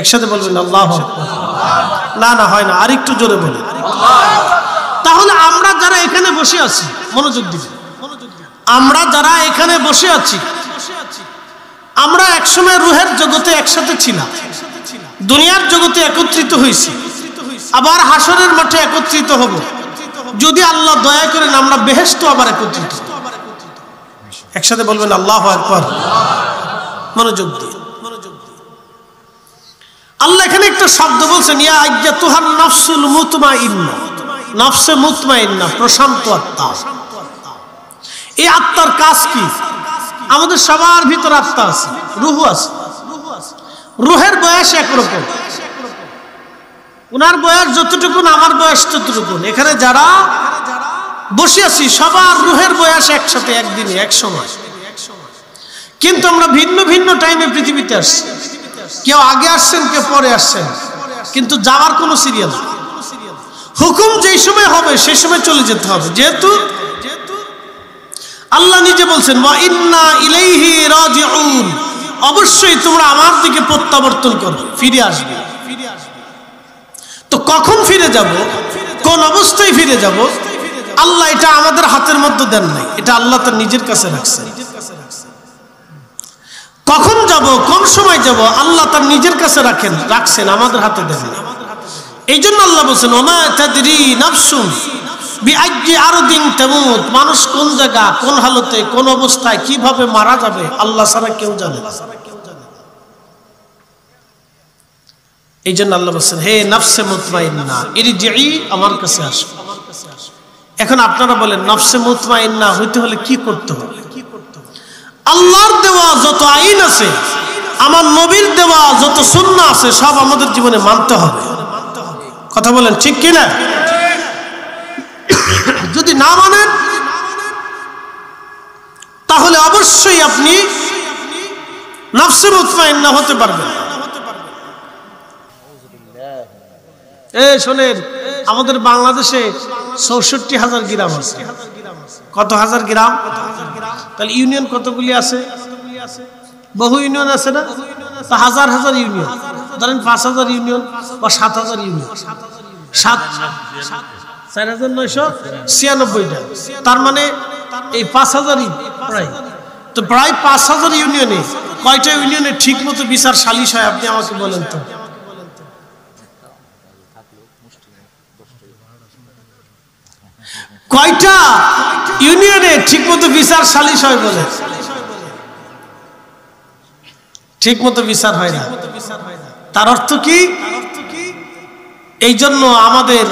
একসাথে বলবেন আল্লাহু আকবার। না না হয় না, আরেকটু জোরে বলেন। তাহলে আমরা যারা এখানে বসে আছি, মনোযোগ দিবেন, আমরা যারা এখানে বসে আছি, আমরা একসময় রুহের জগতে একসাথে ছিলাম, দুনিয়ার জগতে একত্রিত হয়েছি, আবার হাসরের মাঠে একত্রিত হব। যদি আল্লাহ দয়া করেন আমরা বেহেশত আবার একত্রিত। একসাথে বলবেন আল্লাহু আকবার। মনোযোগ দিয়ে। আল্লাহ এখানে একটা শব্দ বলছেন, ইয়া আইয়াতুহান নাফসুল মুতমাইন্না। নফসে মুতমাইন্না, প্রশান্ত আত্মা। এই আত্মার কাজ কি? আমাদের সবার ভিতর আত্মা আছে, রূহ আছে। রূহের বয়স একরকম, ওনার বয়স যতটুকু আমার বয়স ততটুকু। এখানে যারা বসে আছি সবার রূহের বয়স একসাথে, একদিনে, এক সময়। কিন্তু আমরা ভিন্ন ভিন্ন টাইমে পৃথিবীতে আসছি। কেউ আগে আসছেন, কেউ পরে আসছেন, কিন্তু যাওয়ার কোনো সিরিয়াল। হুকুম যেই সময় হবে সেই সময় চলে যেতে হবে। যেহেতু আল্লাহ নিজে বলছেন ওয়া ইন্না ইলাইহি রাজিউন, অবশ্যই তোমরা আমার দিকে প্রত্যাবর্তন করবে, ফিরে আসবে। তো কখন ফিরে যাব, কোন অবস্থায় ফিরে যাব, আল্লাহ এটা আমাদের হাতের মধ্যে দেন নাই, এটা আল্লাহ তার নিজের কাছে রাখছেন। কখন যাব, কোন সময় যাব, আল্লাহ তার নিজের কাছে রাখছেন, আমাদের হাতে দেন নাই। এই জন্য আল্লাহ বলছেন ওমা তাদরি নাফসুন বিআইয়ি আরদিন তামুত। মানুষ কোন জায়গা, কোন হালতে, কোন অবস্থায়, কিভাবে মারা যাবে আল্লাহ ছাড়া কেউ জানে না। এই জন্য আল্লাহ বলছেন হে নফসে মুতমাইন্না ইরজিই, আমার কাছে আসো। এখন আপনারা বলেন নফসে মুতমাইন্না হইতে হলে কি করতে হবে? আল্লাহর দেওয়া যত আইন আছে, আমার নবীর দেওয়া যত সুন্নাহ আছে, সব আমাদের জীবনে মানতে হবে। কথা বলেন ঠিক কিনা? যদি না মানেন তাহলে অবশ্যই আপনি নফসে মুতমাইন্না হতে পারবেন। শোনেন, আমাদের বাংলাদেশে ৬৪,০০০ গ্রাম আছে। কত হাজার গ্রাম? তাহলে ইউনিয়ন কতগুলি আছে? বহু ইউনিয়ন আছে না? তা হাজার হাজার ইউনিয়ন, ধরেন ৫,০০০ ইউনিয়ন বা ৭,০০০ ইউনিয়ন, ৪,৯৯৬টা। তার মানে এই ৫,০০০ প্রায়, তো প্রায় ৫,০০০ ইউনিয়নে কয়টা ইউনিয়নে ঠিক মতো বিচার সালিশ হয় আপনি আমাকে বলেন তো? কয়টা ইউনিয়নে ঠিক মতো বিচার সালিশ হয় বলে? ঠিক মতো বিচার হয় না। তার অর্থ কি? এই জন্য আমাদের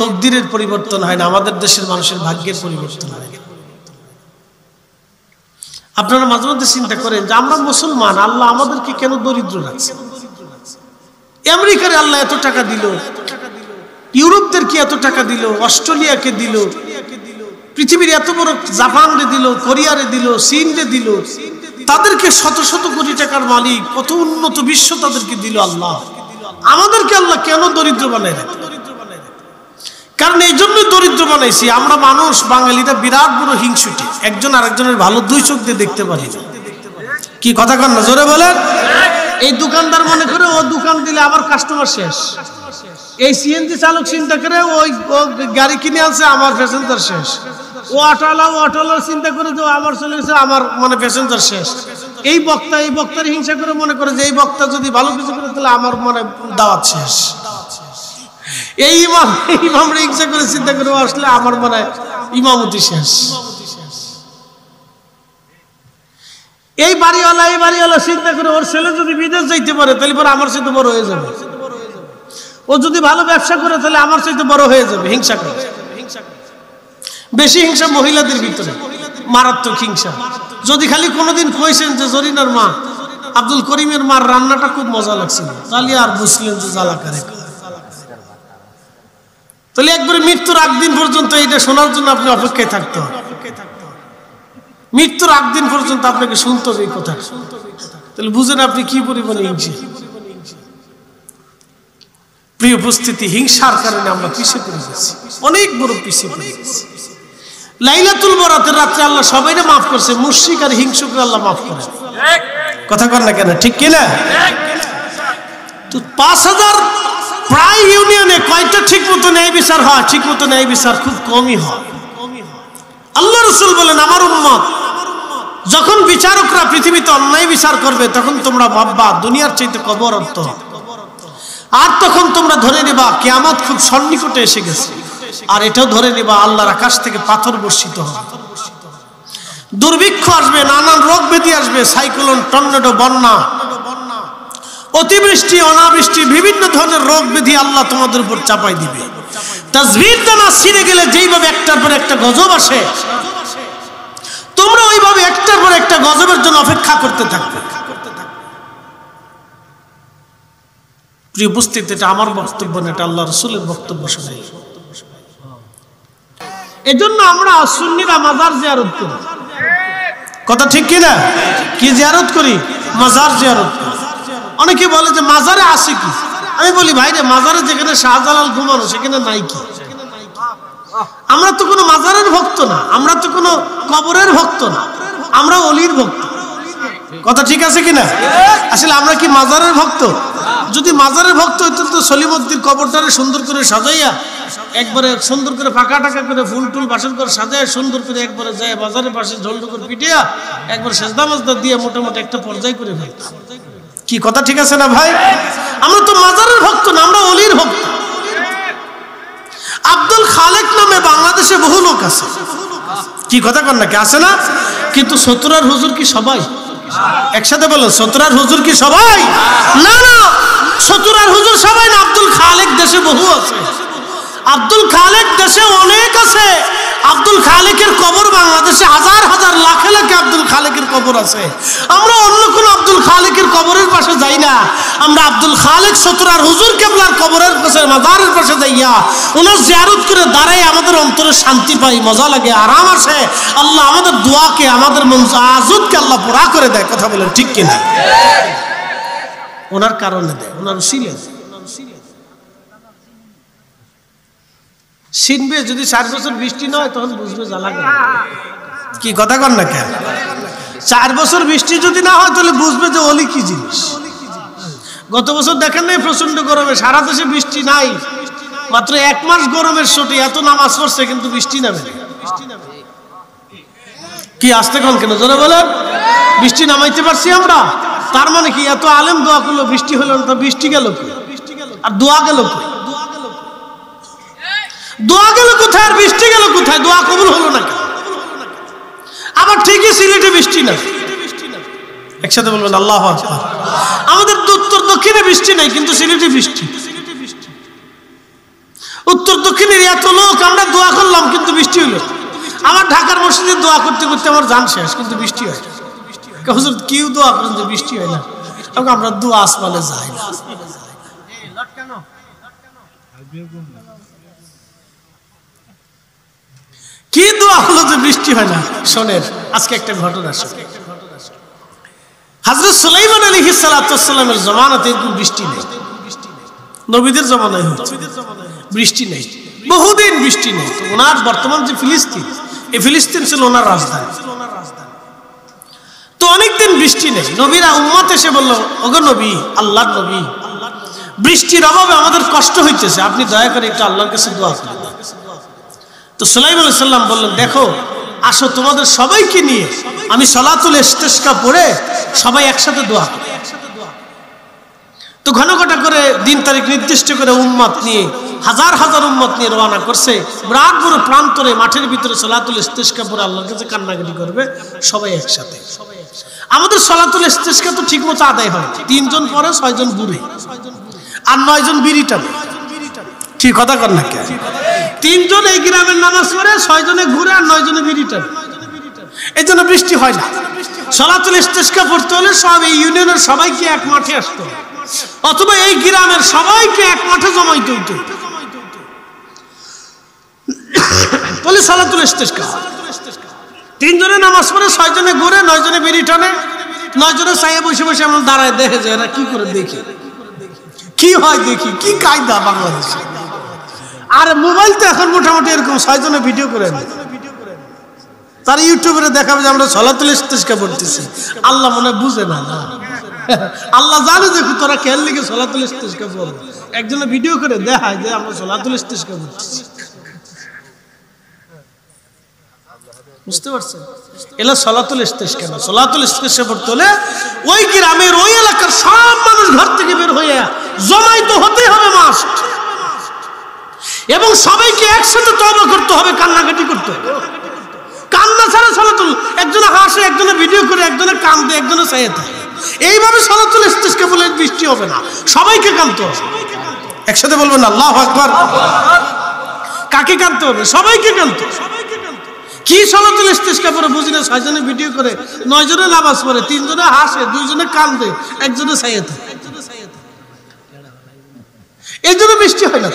তকদিরের পরিবর্তন হয় না, আমাদের দেশের মানুষের ভাগ্যের পরিবর্তন হয় না। আপনারা মাঝে মধ্যে চিন্তা করেন যে আমরা মুসলমান, আল্লাহ আমাদেরকে কেন দরিদ্র রাখছে? আমেরিকারে আল্লাহ এত টাকা দিল, ইউরোপদেরকে এত টাকা দিল, অস্ট্রেলিয়াকে দিল, পৃথিবীর এত বড় জাপানরে দিল, কোরিয়ারে দিল, চীনরে দিল, তাদেরকে শত শত কোটি টাকার মালিক, কত উন্নত বিশ্ব তাদেরকে দিল আল্লাহ। আমাদেরকে আল্লাহ কেন দরিদ্র বানায় রাখে? কারণ এই জন্যই দরিদ্র বানাইছি, আমরা মানুষ বাঙালিরা বিরাট বড় হিংসুটে, একজন আরেকজনের ভালো দুই চোখ দিয়ে দেখতে পারি না। কি কথা কন না? জোরে বলেন। এই দোকানদার মনে করে ও দোকান দিলে আমার কাস্টমার শেষ, এই সিএনজি চালক চিন্তা করে ওই গাড়ি কিনে আনছে আমার প্যাসেঞ্জার শেষ, ও অটোওয়ালা চিন্তা করে যে আমার চলে গেছে আমার মানে প্যাসেঞ্জার শেষ। এই বক্তার হিংসা করে মনে করে যে এই বক্তা যদি ভালো কিছু করে তাহলে আমার মানে দাওয়াত শেষ। এই ইমাম হিংসা করে চিন্তা করে আসলে আমার মানে ইমামতি শেষ। এই বাড়িওয়ালা চিন্তা করে ওর ছেলে যদি বিদেশ যাইতে পারে তাহলে পরে আমার সাথে বড় হয়ে যাবে, ও যদি ভালো ব্যবসা করে তাহলে আমার চাইতে বড় হয়ে যাবে। হিংসা করে, বেশি হিংসা মহিলাদের ভিতরে, মারাত্মক হিংসা। যদি খালি কোনোদিন কইছেন যে জরিনার মা, আব্দুল করিমের মার রান্নাটা খুব মজা লাগছিল, তাহলে আর বুঝলেন যে জ্বালা করে, তাহলে একবারে মৃত্যুর আগ দিন পর্যন্ত এটা শোনার জন্য আপনি অপেক্ষায় থাকতে হবে। মৃত্যুর আগ দিন পর্যন্ত আপনাকে শুনতে হবে এই কথা। তাহলে বুঝেন আপনি কি পরিমাণে হিংসা। প্রিয় উপস্থিতি, হিংসার কারণে আমরা পিছিয়ে পড়ে গেছি, অনেক বড় পিছিয়ে পড়ে গেছি। লাইলাতুল বরাতের রাত্রে আল্লাহ সবাইকে মাফ করছে, মুশরিক আর হিংসুককে আল্লাহ মাফ করে। কথা কন না কেন? ঠিক কিনা? তো ৫,০০০ প্রায় ইউনিয়নে কয়টা ঠিক মতো ন্যায় বিচার হয়? ঠিক মতো ন্যায় বিচার খুব কমই হয়। আল্লাহ রাসূল বলেন, আমার উম্মত যখন বিচারকরা পৃথিবীতে অন্যায় বিচার করবে তখন তোমরা ভাববা দুনিয়ার চাইতে কবর অন্ত, আর তখন তোমরা ধরে নেবা কিয়ামত খুব সন্নিকটে এসে গেছে, আর এটাও ধরে নেবা আল্লাহর আকাশ থেকে পাথর বর্ষিত হবে, দুর্ভিক্ষ আসবে, নানান রোগ ব্যাধি আসবে, সাইক্লোন, টর্নেডো, বন্যা, অতিবৃষ্টি, অনাবৃষ্টি, বিভিন্ন ধরনের রোগ ব্যাধি আল্লাহ তোমাদের উপর চাপাই দিবে। তাসবির দানা ছিঁড়ে গেলে যেইভাবে একটার পর একটা গজব আসে, তোমরা ওইভাবে একটার পর একটা গজবের জন্য অপেক্ষা করতে থাকবে। প্রিয় উপস্থিতি, এটা আমার বক্তব্য না, এটা আল্লাহ রাসূলের বক্তব্য। শোনাই, এজন্য আমরা সুন্নিরা মাজার জিয়ারত করি। কথা ঠিক কিনা? কি জিয়ারত করি? মাজার জিয়ারত করি। অনেকে বলে যে মাজারে আছে কি? আমি বলি ভাই রে, মাজারে যেখানে শাহজালাল ঘুমানো সেখানে নাই কি? আমরা তো কোনো মাজারের ভক্ত না, আমরা তো কোনো কবরের ভক্ত না, আমরা অলির ভক্ত। কথা ঠিক আছে কিনা? আসলে আমরা কি মাজারের ভক্ত? যদি মাজারের ভক্ত হইতো তো সলিমুদ্দিন কবরটারে সুন্দর করে সাজাইয়া একবারে সুন্দর করে ফাঁকা টাকা করে ফুল টুল বাসন করে সাজায় সুন্দর করে একবারে যায় বাজারের পাশে ঝোলটুকুর পিটিয়া একবার সেজদা মজদা দিয়ে মোটামুটি একটা পর্যায় করে ফেলত। কি কথা ঠিক আছে না ভাই? আমরা তো মাজারের ভক্ত না, আমরা অলির ভক্ত। আব্দুল খালেক নামে বাংলাদেশে বহু লোক আছে। কি কথা কন নাকি? আছে না? কিন্তু সতুরার হুজুর কি সবাই? একসাথে বলেন, সতুরার হুজুর কি সবাই? না না, সতুরার হুজুর সবাই না। আব্দুল খালেক দেশে বহু আছে, আব্দুল খালেক দেশে অনেক আছে। আব্দুল খালেকের কবর বাংলাদেশে হাজার হাজার লাখে লাখে আব্দুল খালেকের কবর আছে। আমরা অন্য কোন আব্দুল খালেকের কবরের পাশে যাই না, আমরা আব্দুল খালেক সতরার হুজুর কেবলার কবরের পাশে মাজারের পাশে যাইয়া ওনার জিয়ারত করে দাঁড়াই আমাদের অন্তরে শান্তি পাই, মজা লাগে, আরাম আসে। আল্লাহ আমাদের দোয়াকে, আমাদের আজুদকে আল্লাহ পুরা করে দেয়। কথা বলেন ঠিক কিনা? ওনার কারণে দেয়, ওনার উসিলে। চিনবে যদি 4 বছর বৃষ্টি না হয় তখন বুঝবে জ্বালা করে। কি কথা কন না কেন? 4 বছর বৃষ্টি যদি না হয় তাহলে বুঝবে যে অলি কি জিনিস। গত বছর দেখেন নাই প্রচন্ড গরমে সারা দেশে বৃষ্টি নাই, মাত্র 1 মাস গরমের ছুটি, এত নামাজ পড়ছে কিন্তু বৃষ্টি নামে। কি আসতে কন কেন জোরে বলেন? বৃষ্টি নামাইতে পারছি আমরা, তার মানে কি এত আলেম দোয়া করলো বৃষ্টি হলো না, বৃষ্টি গেল আর দোয়া গেল কই? দোয়া গেল কোথায় আর বৃষ্টি গেল কোথায়? দোয়া কবুল হলো না কেন? আবার ঠিকই সিলেটে বৃষ্টি না, একসাথে বলবেন আল্লাহু আকবার। আমাদের উত্তর দক্ষিণে বৃষ্টি নাই কিন্তু সিলেটে বৃষ্টি। উত্তর দক্ষিণের এত লোক আমরা দোয়া করলাম কিন্তু বৃষ্টি হলো। আমার ঢাকার মসজিদে দোয়া করতে করতে আমার জান শেষ কিন্তু বৃষ্টি হয়। হুজুর কেউ দোয়া করেন যে বৃষ্টি হয় না, আমরা দোয়া আসমানে যাই না। কি দোয়া হলো যে বৃষ্টি হয় না? শোনেন আজকে একটা ঘটনা শুনে। হযরত সুলাইমান আলাইহিস সালাতু ওয়াস সালামের জামানাতে এরকম বৃষ্টি নেই, নবীদের জামানায় হচ্ছে বৃষ্টি নেই, বহুদিন বৃষ্টি নেই। তো ওনার বর্তমান যে ফিলিস্তিন, এই ফিলিস্তিন ছিল ওনার রাজধানী। তো অনেকদিন বৃষ্টি নেই। নবীরা উম্মত এসে বলল, ওগো নবী, আল্লাহর নবী, বৃষ্টির অভাবে আমাদের কষ্ট হইতেছে, আপনি দয়া করে একটু আল্লাহর কাছে দোয়া করুন। তো সুলাইমান আলাইহিস সালাম বললেন, দেখো আসো তোমাদের সবাইকে নিয়ে আমি সালাতুল ইস্তিসকা পড়ে সবাই একসাথে দোয়া করি। তো ঘনঘটা করে দিন তারিখ নির্দিষ্ট করে উম্মত নিয়ে হাজার হাজার উম্মত নিয়ে রওনা করছে। বিরাট বড় প্রান্তরে মাঠের ভিতরে সালাতুল ইস্তিসকা পড়ে আল্লাহর কাছে কান্নাকাটি করবে সবাই একসাথে। আমাদের সালাতুল ইস্তিসকা তো ঠিকমতো আদায় হয়, 3 জন পরে 6 জন ঘুরে আর 9 জন বিড়ি টানে। ঠিক কথা কর না কে? 3 জন এই গ্রামের নামাজ পড়ে, 6 জনে ঘুরে আর 9 জনে বিড়ি টানে। এই জন্য বৃষ্টি হয় না। সালাতুল ইস্তিসকা পড়তে হলে সব এই ইউনিয়নের সবাইকে এক মাঠে আসতে হবে, অথবা এই গ্রামের সবাইকে এক মাঠে জমাইতে হইতো, বলে সালাতুল ইস্তিসকা। 3 জনে নামাজ পড়ে, 6 জনে ঘুরে, 9 জনে বিড়ি টানে। 9 জনে চাইয়ে বসে বসে এমন দাঁড়ায় দেখে যে এরা কি করে, দেখি কি হয়, দেখি কি কায়দা বাংলাদেশে। আর মোবাইল তো এখন মোটামুটি এরকম 6 জনে ভিডিও করে নেয়, তার ইউটিউবে দেখাবে যে আমরা সালাতুল ইস্তিসকা পড়তেছি। আল্লাহ মনে বুঝে না, না আল্লাহ জানে যে তোরা খেয়াল লিখে সালাতুল ইস্তিসকা পড়বে। একজনে ভিডিও করে দেখায় যে আমরা সালাতুল ইস্তিসকা পড়তেছি। বুঝতে পারছেন? এলা সালাতুল ইস্তিসকা না। সালাতুল ইস্তিসকা পড়তে হলে ওই গ্রামের ওই এলাকার সব মানুষ ঘর থেকে বের হয়ে জমাইতে হতে হবে মাস্ট, এবং সবাইকে একসাথে তওবা করতে হবে, কান্নাকাটি করতে হবে। কান্না ছাড়া সালাতুল, একজনে হাসে, একজনে ভিডিও করে, একজনে কান্দে, একজনে চাইয়ে থাকে। এইভাবে সালাতুল ইস্তিসকা বলে বৃষ্টি হবে না, সবাইকে কাঁদতে হবে। একসাথে বলবেন আল্লাহু আকবার। কাকে কাঁদতে হবে? সবাইকে কাঁদতে হবে। কি সালাতুল ইস্তিসকা পরে বুঝি না? 6 জনে ভিডিও করে, 9 জনে নামাজ পড়ে, 3 জনে হাসে, 2 জনে কান্দে, একজনে চাইয়ে থাকে। এই জন্য বৃষ্টি হয় না।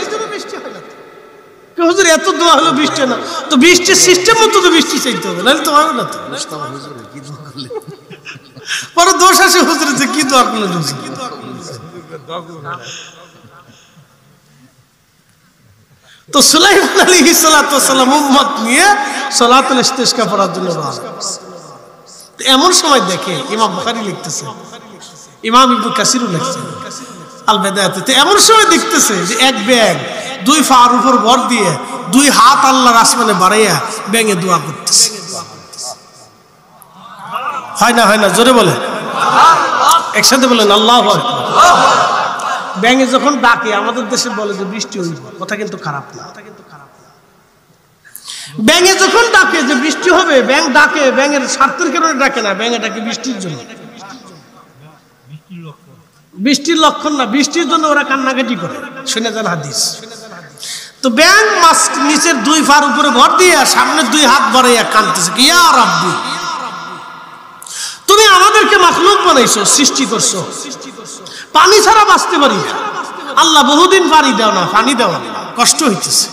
হুজুর এত দোয়া হলো বৃষ্টি না, তো বৃষ্টির সিস্টেম মতো তো বৃষ্টি চাইতে হবে, নাহলে তো হবে না। তো পরে দোষ আসে হুজুরের যে কি দোয়া করলেন। তো সুলাইমান আলাইহিস সালাতু ওয়াস সালাম উম্মত নিয়ে সালাতুল ইস্তিসকা পড়ার জন্য রওনা করছে। এমন সময় দেখে ইমাম বুখারী লিখতেছে, ইমাম ইবনে কাসিরও লিখছেন আল বিদায়াতে, তো এমন সময় দেখতেছে যে এক ব্যাঙ 2 পার উপর ভর দিয়ে 2 হাত আল্লাহর আসমানে বাড়াইয়া ব্যাঙে দোয়া করতেছে। হয় না? হয় না? জোরে বলেন, একসাথে বলেন আল্লাহু আকবার। ব্যাঙে যখন ডাকে, আমাদের দেশে বলে যে বৃষ্টি হইবে, কথা কিন্তু খারাপ না। ব্যাঙে যখন ডাকে যে বৃষ্টি হবে, ব্যাঙ ডাকে, ব্যাঙের স্বার্থের কারণে ডাকে না, ব্যাঙে ডাকে বৃষ্টির জন্য। বৃষ্টির লক্ষণ না, বৃষ্টির জন্য ওরা কান্নাকাটি করে। শুনে যান হাদিস। তো ব্যাং মাছ নিচের দুই ফার উপরে ভর দিয়ে সামনে দুই হাত বাড়াইয়া কাঁদতেছে কি ইয়া রাব্বি, তুমি আমাদেরকে মাখলুক বানাইছো, সৃষ্টি করছো, পানি ছাড়া বাঁচতে পারি না। আল্লাহ বহুদিন পানি দাও না, পানি দাও না, কষ্ট হইতেছে।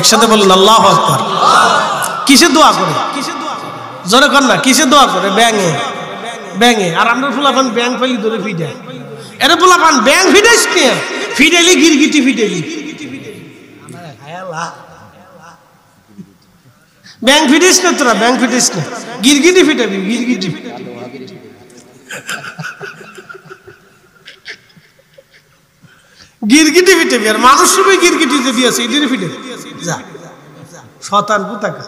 একসাথে বলুন আল্লাহু আকবার। কিসে দোয়া করে? জোরে কর না, কিসে দোয়া করে? ব্যাঙে, ব্যাঙে। আর আমরা ফুলাপান ব্যাং ফেলি ধরে ফিডাই, এরা ফুলাপান ব্যাং ফিডাইস কে ফিডাইলি গিরগিটি ফিডাইলি, ব্যাং ফিডিস না তোরা, ব্যাং ফিডিস না, গিরগিটি ফিটাবি, গিরগিটি গিরগিটি ফিটাবি। আর মানুষ রূপে গিরগিটিতে দিয়েছে, এটির ফিটাবি। যা শতান কুতাকা।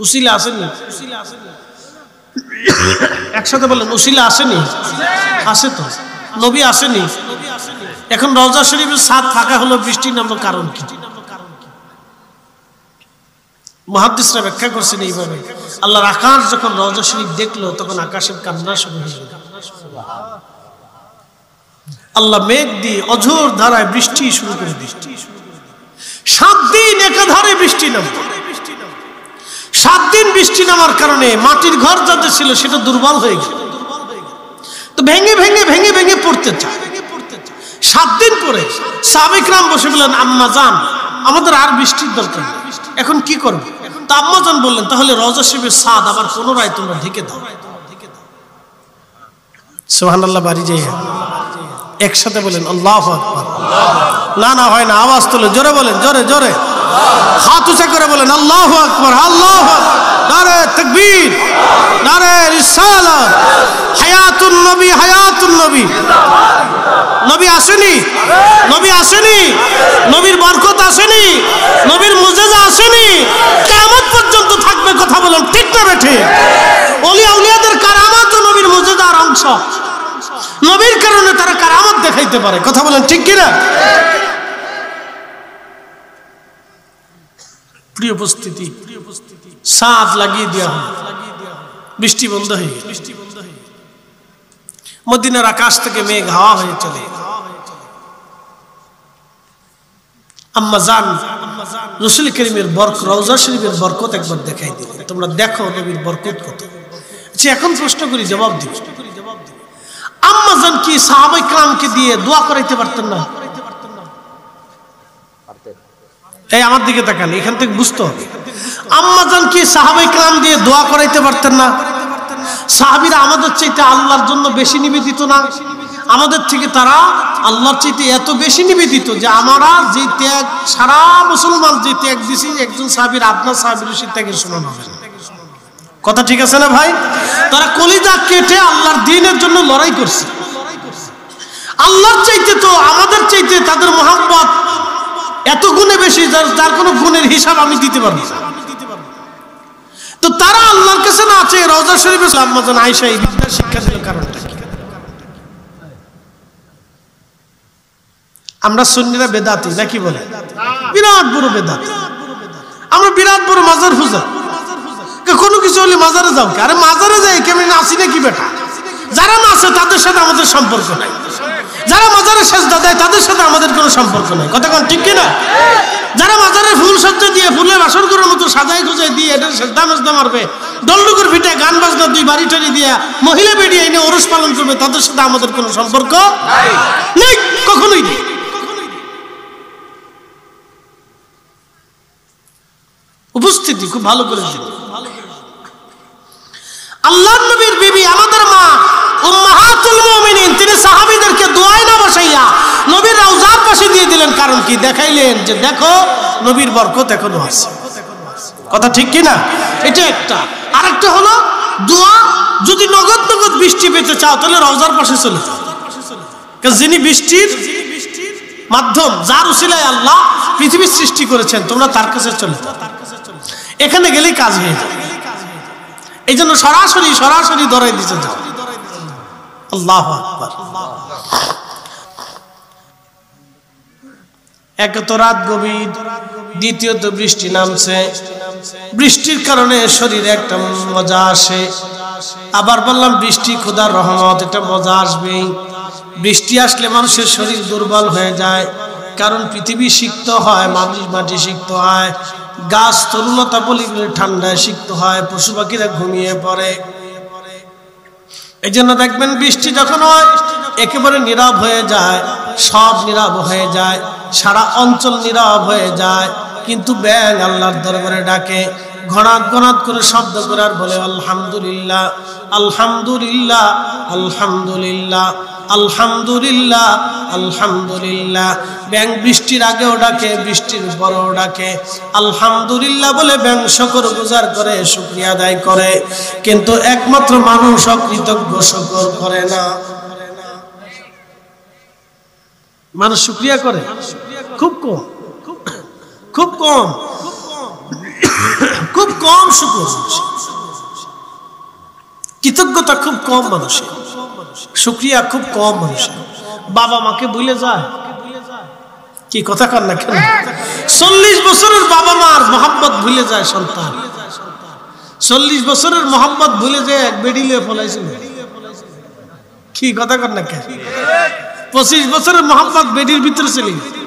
উসিলা আসেনি? একসাথে বলেন উসিলা আসেনি? আসে তো। নবী আসেনি? এখন রওজা শরীফের ছাদ ফাঁকা হলো, বৃষ্টি নামলো, কারণ কি? মুহাদ্দিসরা ব্যাখ্যা করছেন এইভাবে, আল্লাহর আকাশ যখন রওজা শরীফ দেখলো তখন আকাশের কান্না শুরু হয়ে গেল। আল্লাহ মেঘ দিয়ে অঝোর ধারায় বৃষ্টি শুরু করে দিল। 7 দিন একাধারে বৃষ্টি নামল। 7 দিন বৃষ্টি নামার কারণে মাটির ঘর যাদের ছিল সেটা দুর্বল হয়ে গেল, তো ভেঙে ভেঙে ভেঙে ভেঙে পড়তে চায়। 7 দিন পরে সাহাবায়ে কেরাম বসে বললেন, আম্মা জান, আমাদের আর বৃষ্টির দরকার নেই, এখন কি করব? তো আম্মা জান বললেন, তাহলে রওজা শরীফের ছাদ আবার পুনরায় তোমরা ঢেকে দাও। সুবহানাল্লাহ। বাড়ি যাই একসাথে বলেন আল্লাহু আকবার। না না হয় না, আওয়াজ তুলে জোরে বলেন, জোরে জোরে হাত উঁচা করে বলেন আল্লাহু আকবার, আল্লাহু আকবার, নারে তাকবীর, নারে রিসালাত, হায়াতুন নবী, হায়াতুন নবী। নবী আসেনি? নবী আসেনি? নবীর বরকত আসেনি? নবীর মুজিজা আসেনি? কিয়ামত পর্যন্ত থাকবে। কথা বলেন ঠিক না বেঠিক? ওলিয়া উলিয়াদের কারামাত নবীর মুজিজার অংশ, নবীর কারণে তারা কারামত দেখাইতে পারে। কথা বলেন ঠিক কিনা? প্রিয় উপস্থিতি, ছাদ লাগিয়ে দেওয়া হয়, বৃষ্টি বন্ধ হয়ে গেল। মদিনার আকাশ থেকে মেঘ হাওয়া হয়ে চলে। আম্মা জান রাসূল করিমের রওজা শরীফের বরকত একবার দেখাই দিলেন, তোমরা দেখো নবীর বরকত কত। আচ্ছা এখন প্রশ্ন করি, জবাব দিও। আম্মা জান কি সাহাবায়ে কেরামকে দিয়ে দোয়া করাইতে পারতেন না? এই আমার দিকে তাকান, এখান থেকে বুঝতে হবে। আম্মা জান কি সাহাবায়ে কেরাম দিয়ে দোয়া করাইতে পারতেন না? সাহাবীরা আমাদের চাইতে আল্লাহর জন্য বেশি নিবেদিত না? আমাদের থেকে তারা আল্লাহর চাইতে এত বেশি নিবেদিত যে আমরা যে ত্যাগ, সারা মুসলমান যে ত্যাগ দিছি, একজন সাহাবীর আপনার সাহাবীর সেই ত্যাগের সমান হবে না। কথা ঠিক আছে না ভাই? তারা কলিজা কেটে আল্লাহর দ্বীনের জন্য লড়াই করছে। আল্লাহর চাইতে তো আমাদের চাইতে তাদের মহব্বত এত গুণে বেশি, যার কোনো গুণের হিসাব আমি দিতে পারবো না। তো তারা আল্লাহর কাছে না আছে রওজা শরীফে আম্মা জান আয়েশা এই বিদ্যার শিক্ষা দিল। কারণটা কি? আমরা সুন্নিরা বেদাতি নাকি বলে? বিরাট বড় বেদাতি আমরা, বিরাট বড় মাজার পূজা। কোনো কিছু হলে মাজারে যাও, আরে মাজারে যাই কেমন নাচি নাকি বেটা? যারা নাচে তাদের সাথে আমাদের সম্পর্ক নাই, যারা মাজারে সেজদা দেয় তাদের সাথে আমাদের কোনো সম্পর্ক নাই। কথা কোন ঠিক কিনা? যারা মাজারে ফুল সজ্জা দিয়ে ফুলের বাসর করার মতো সাজাই খুঁজাই দিয়ে এটা সেজদা মেজদা মারবে, ডলডুকুর পিঠে গান বাজনা 2 বাড়ি টাড়ি দিয়া মহিলা বেরিয়ে এনে ওরস পালন করবে, তাদের সাথে আমাদের কোনো সম্পর্ক নেই, কখনোই নেই। উপস্থিতি খুব ভালো করে দিন। আল্লাহর নবীর বিবি আমাদের মা উম্মাহাতুল মুমিনিন, তিনি সাহাবীদেরকে দোয়ায় না বসাইয়া নবীর রওজার পাশে দিয়ে দিলেন। কারণ কি? দেখাইলেন যে দেখো নবীর বরকত এখনো আছে। কথা ঠিক কি না? এটা একটা। আরেকটা হলো দোয়া, যদি নগদ নগদ বৃষ্টি পেতে চাও তাহলে রওজার পাশে চলে যাও, কারণ যিনি বৃষ্টির মাধ্যম, যার উসিলায় আল্লাহ পৃথিবীর সৃষ্টি করেছেন, তোমরা তার কাছে চলে যাও, এখানে গেলেই কাজ হয়ে যায়। এই জন্য সরাসরি সরাসরি ধরাই দিতে যাও। আল্লাহু আকবার। এক তো রাত গভীর, দ্বিতীয়ত বৃষ্টি নামছে। বৃষ্টির কারণে শরীরে একটা মজা আসে, আবার বললাম বৃষ্টি খোদার রহমত, এটা মজা আসবেই। বৃষ্টি আসলে মানুষের শরীর দুর্বল হয়ে যায়, কারণ পৃথিবী সিক্ত হয়, মাটি সিক্ত হয়, গাছ তরুলতা বলিগুলি ঠান্ডায় সিক্ত হয়, পশু পাখিরা ঘুমিয়ে পড়ে। এই জন্য দেখবেন বৃষ্টি যখন হয় একেবারে নীরব হয়ে যায়, সব নীরব হয়ে যায়, সারা অঞ্চল নীরব হয়ে যায়। কিন্তু ব্যাঙ আল্লাহর দরবারে ডাকে, ঘনাত ঘনাত করে শব্দ করে আর বলে আলহামদুলিল্লাহ আলহামদুলিল্লাহ আলহামদুলিল্লাহ আলহামদুলিল্লাহ আলহামদুলিল্লাহ। ব্যাঙ বৃষ্টির আগেও ডাকে, বৃষ্টির পরেও ডাকে, আলহামদুলিল্লাহ বলে ব্যাঙ শুকর গুজার করে, শুকরিয়া আদায় করে। কিন্তু একমাত্র মানুষ অকৃতজ্ঞ, শুকর করে না। মানুষ শুকরিয়া করে খুব কম, খুব কম, খুব কম শুকর, কৃতজ্ঞতা খুব কম মানুষের, শুকরিয়া খুব কম মানুষের। বাবা মাকে ভুলে যায়, কি কথা কর না কেন? 40 বছরের বাবা মার মোহাম্মত ভুলে যায় সন্তান, 40 বছরের মোহাম্মত ভুলে যায় এক বেডিলে ফলাইছিল, কি কথা কর না কেন? 25 বছরের মোহাম্মত বেডির ভিতরে চলে গেছে।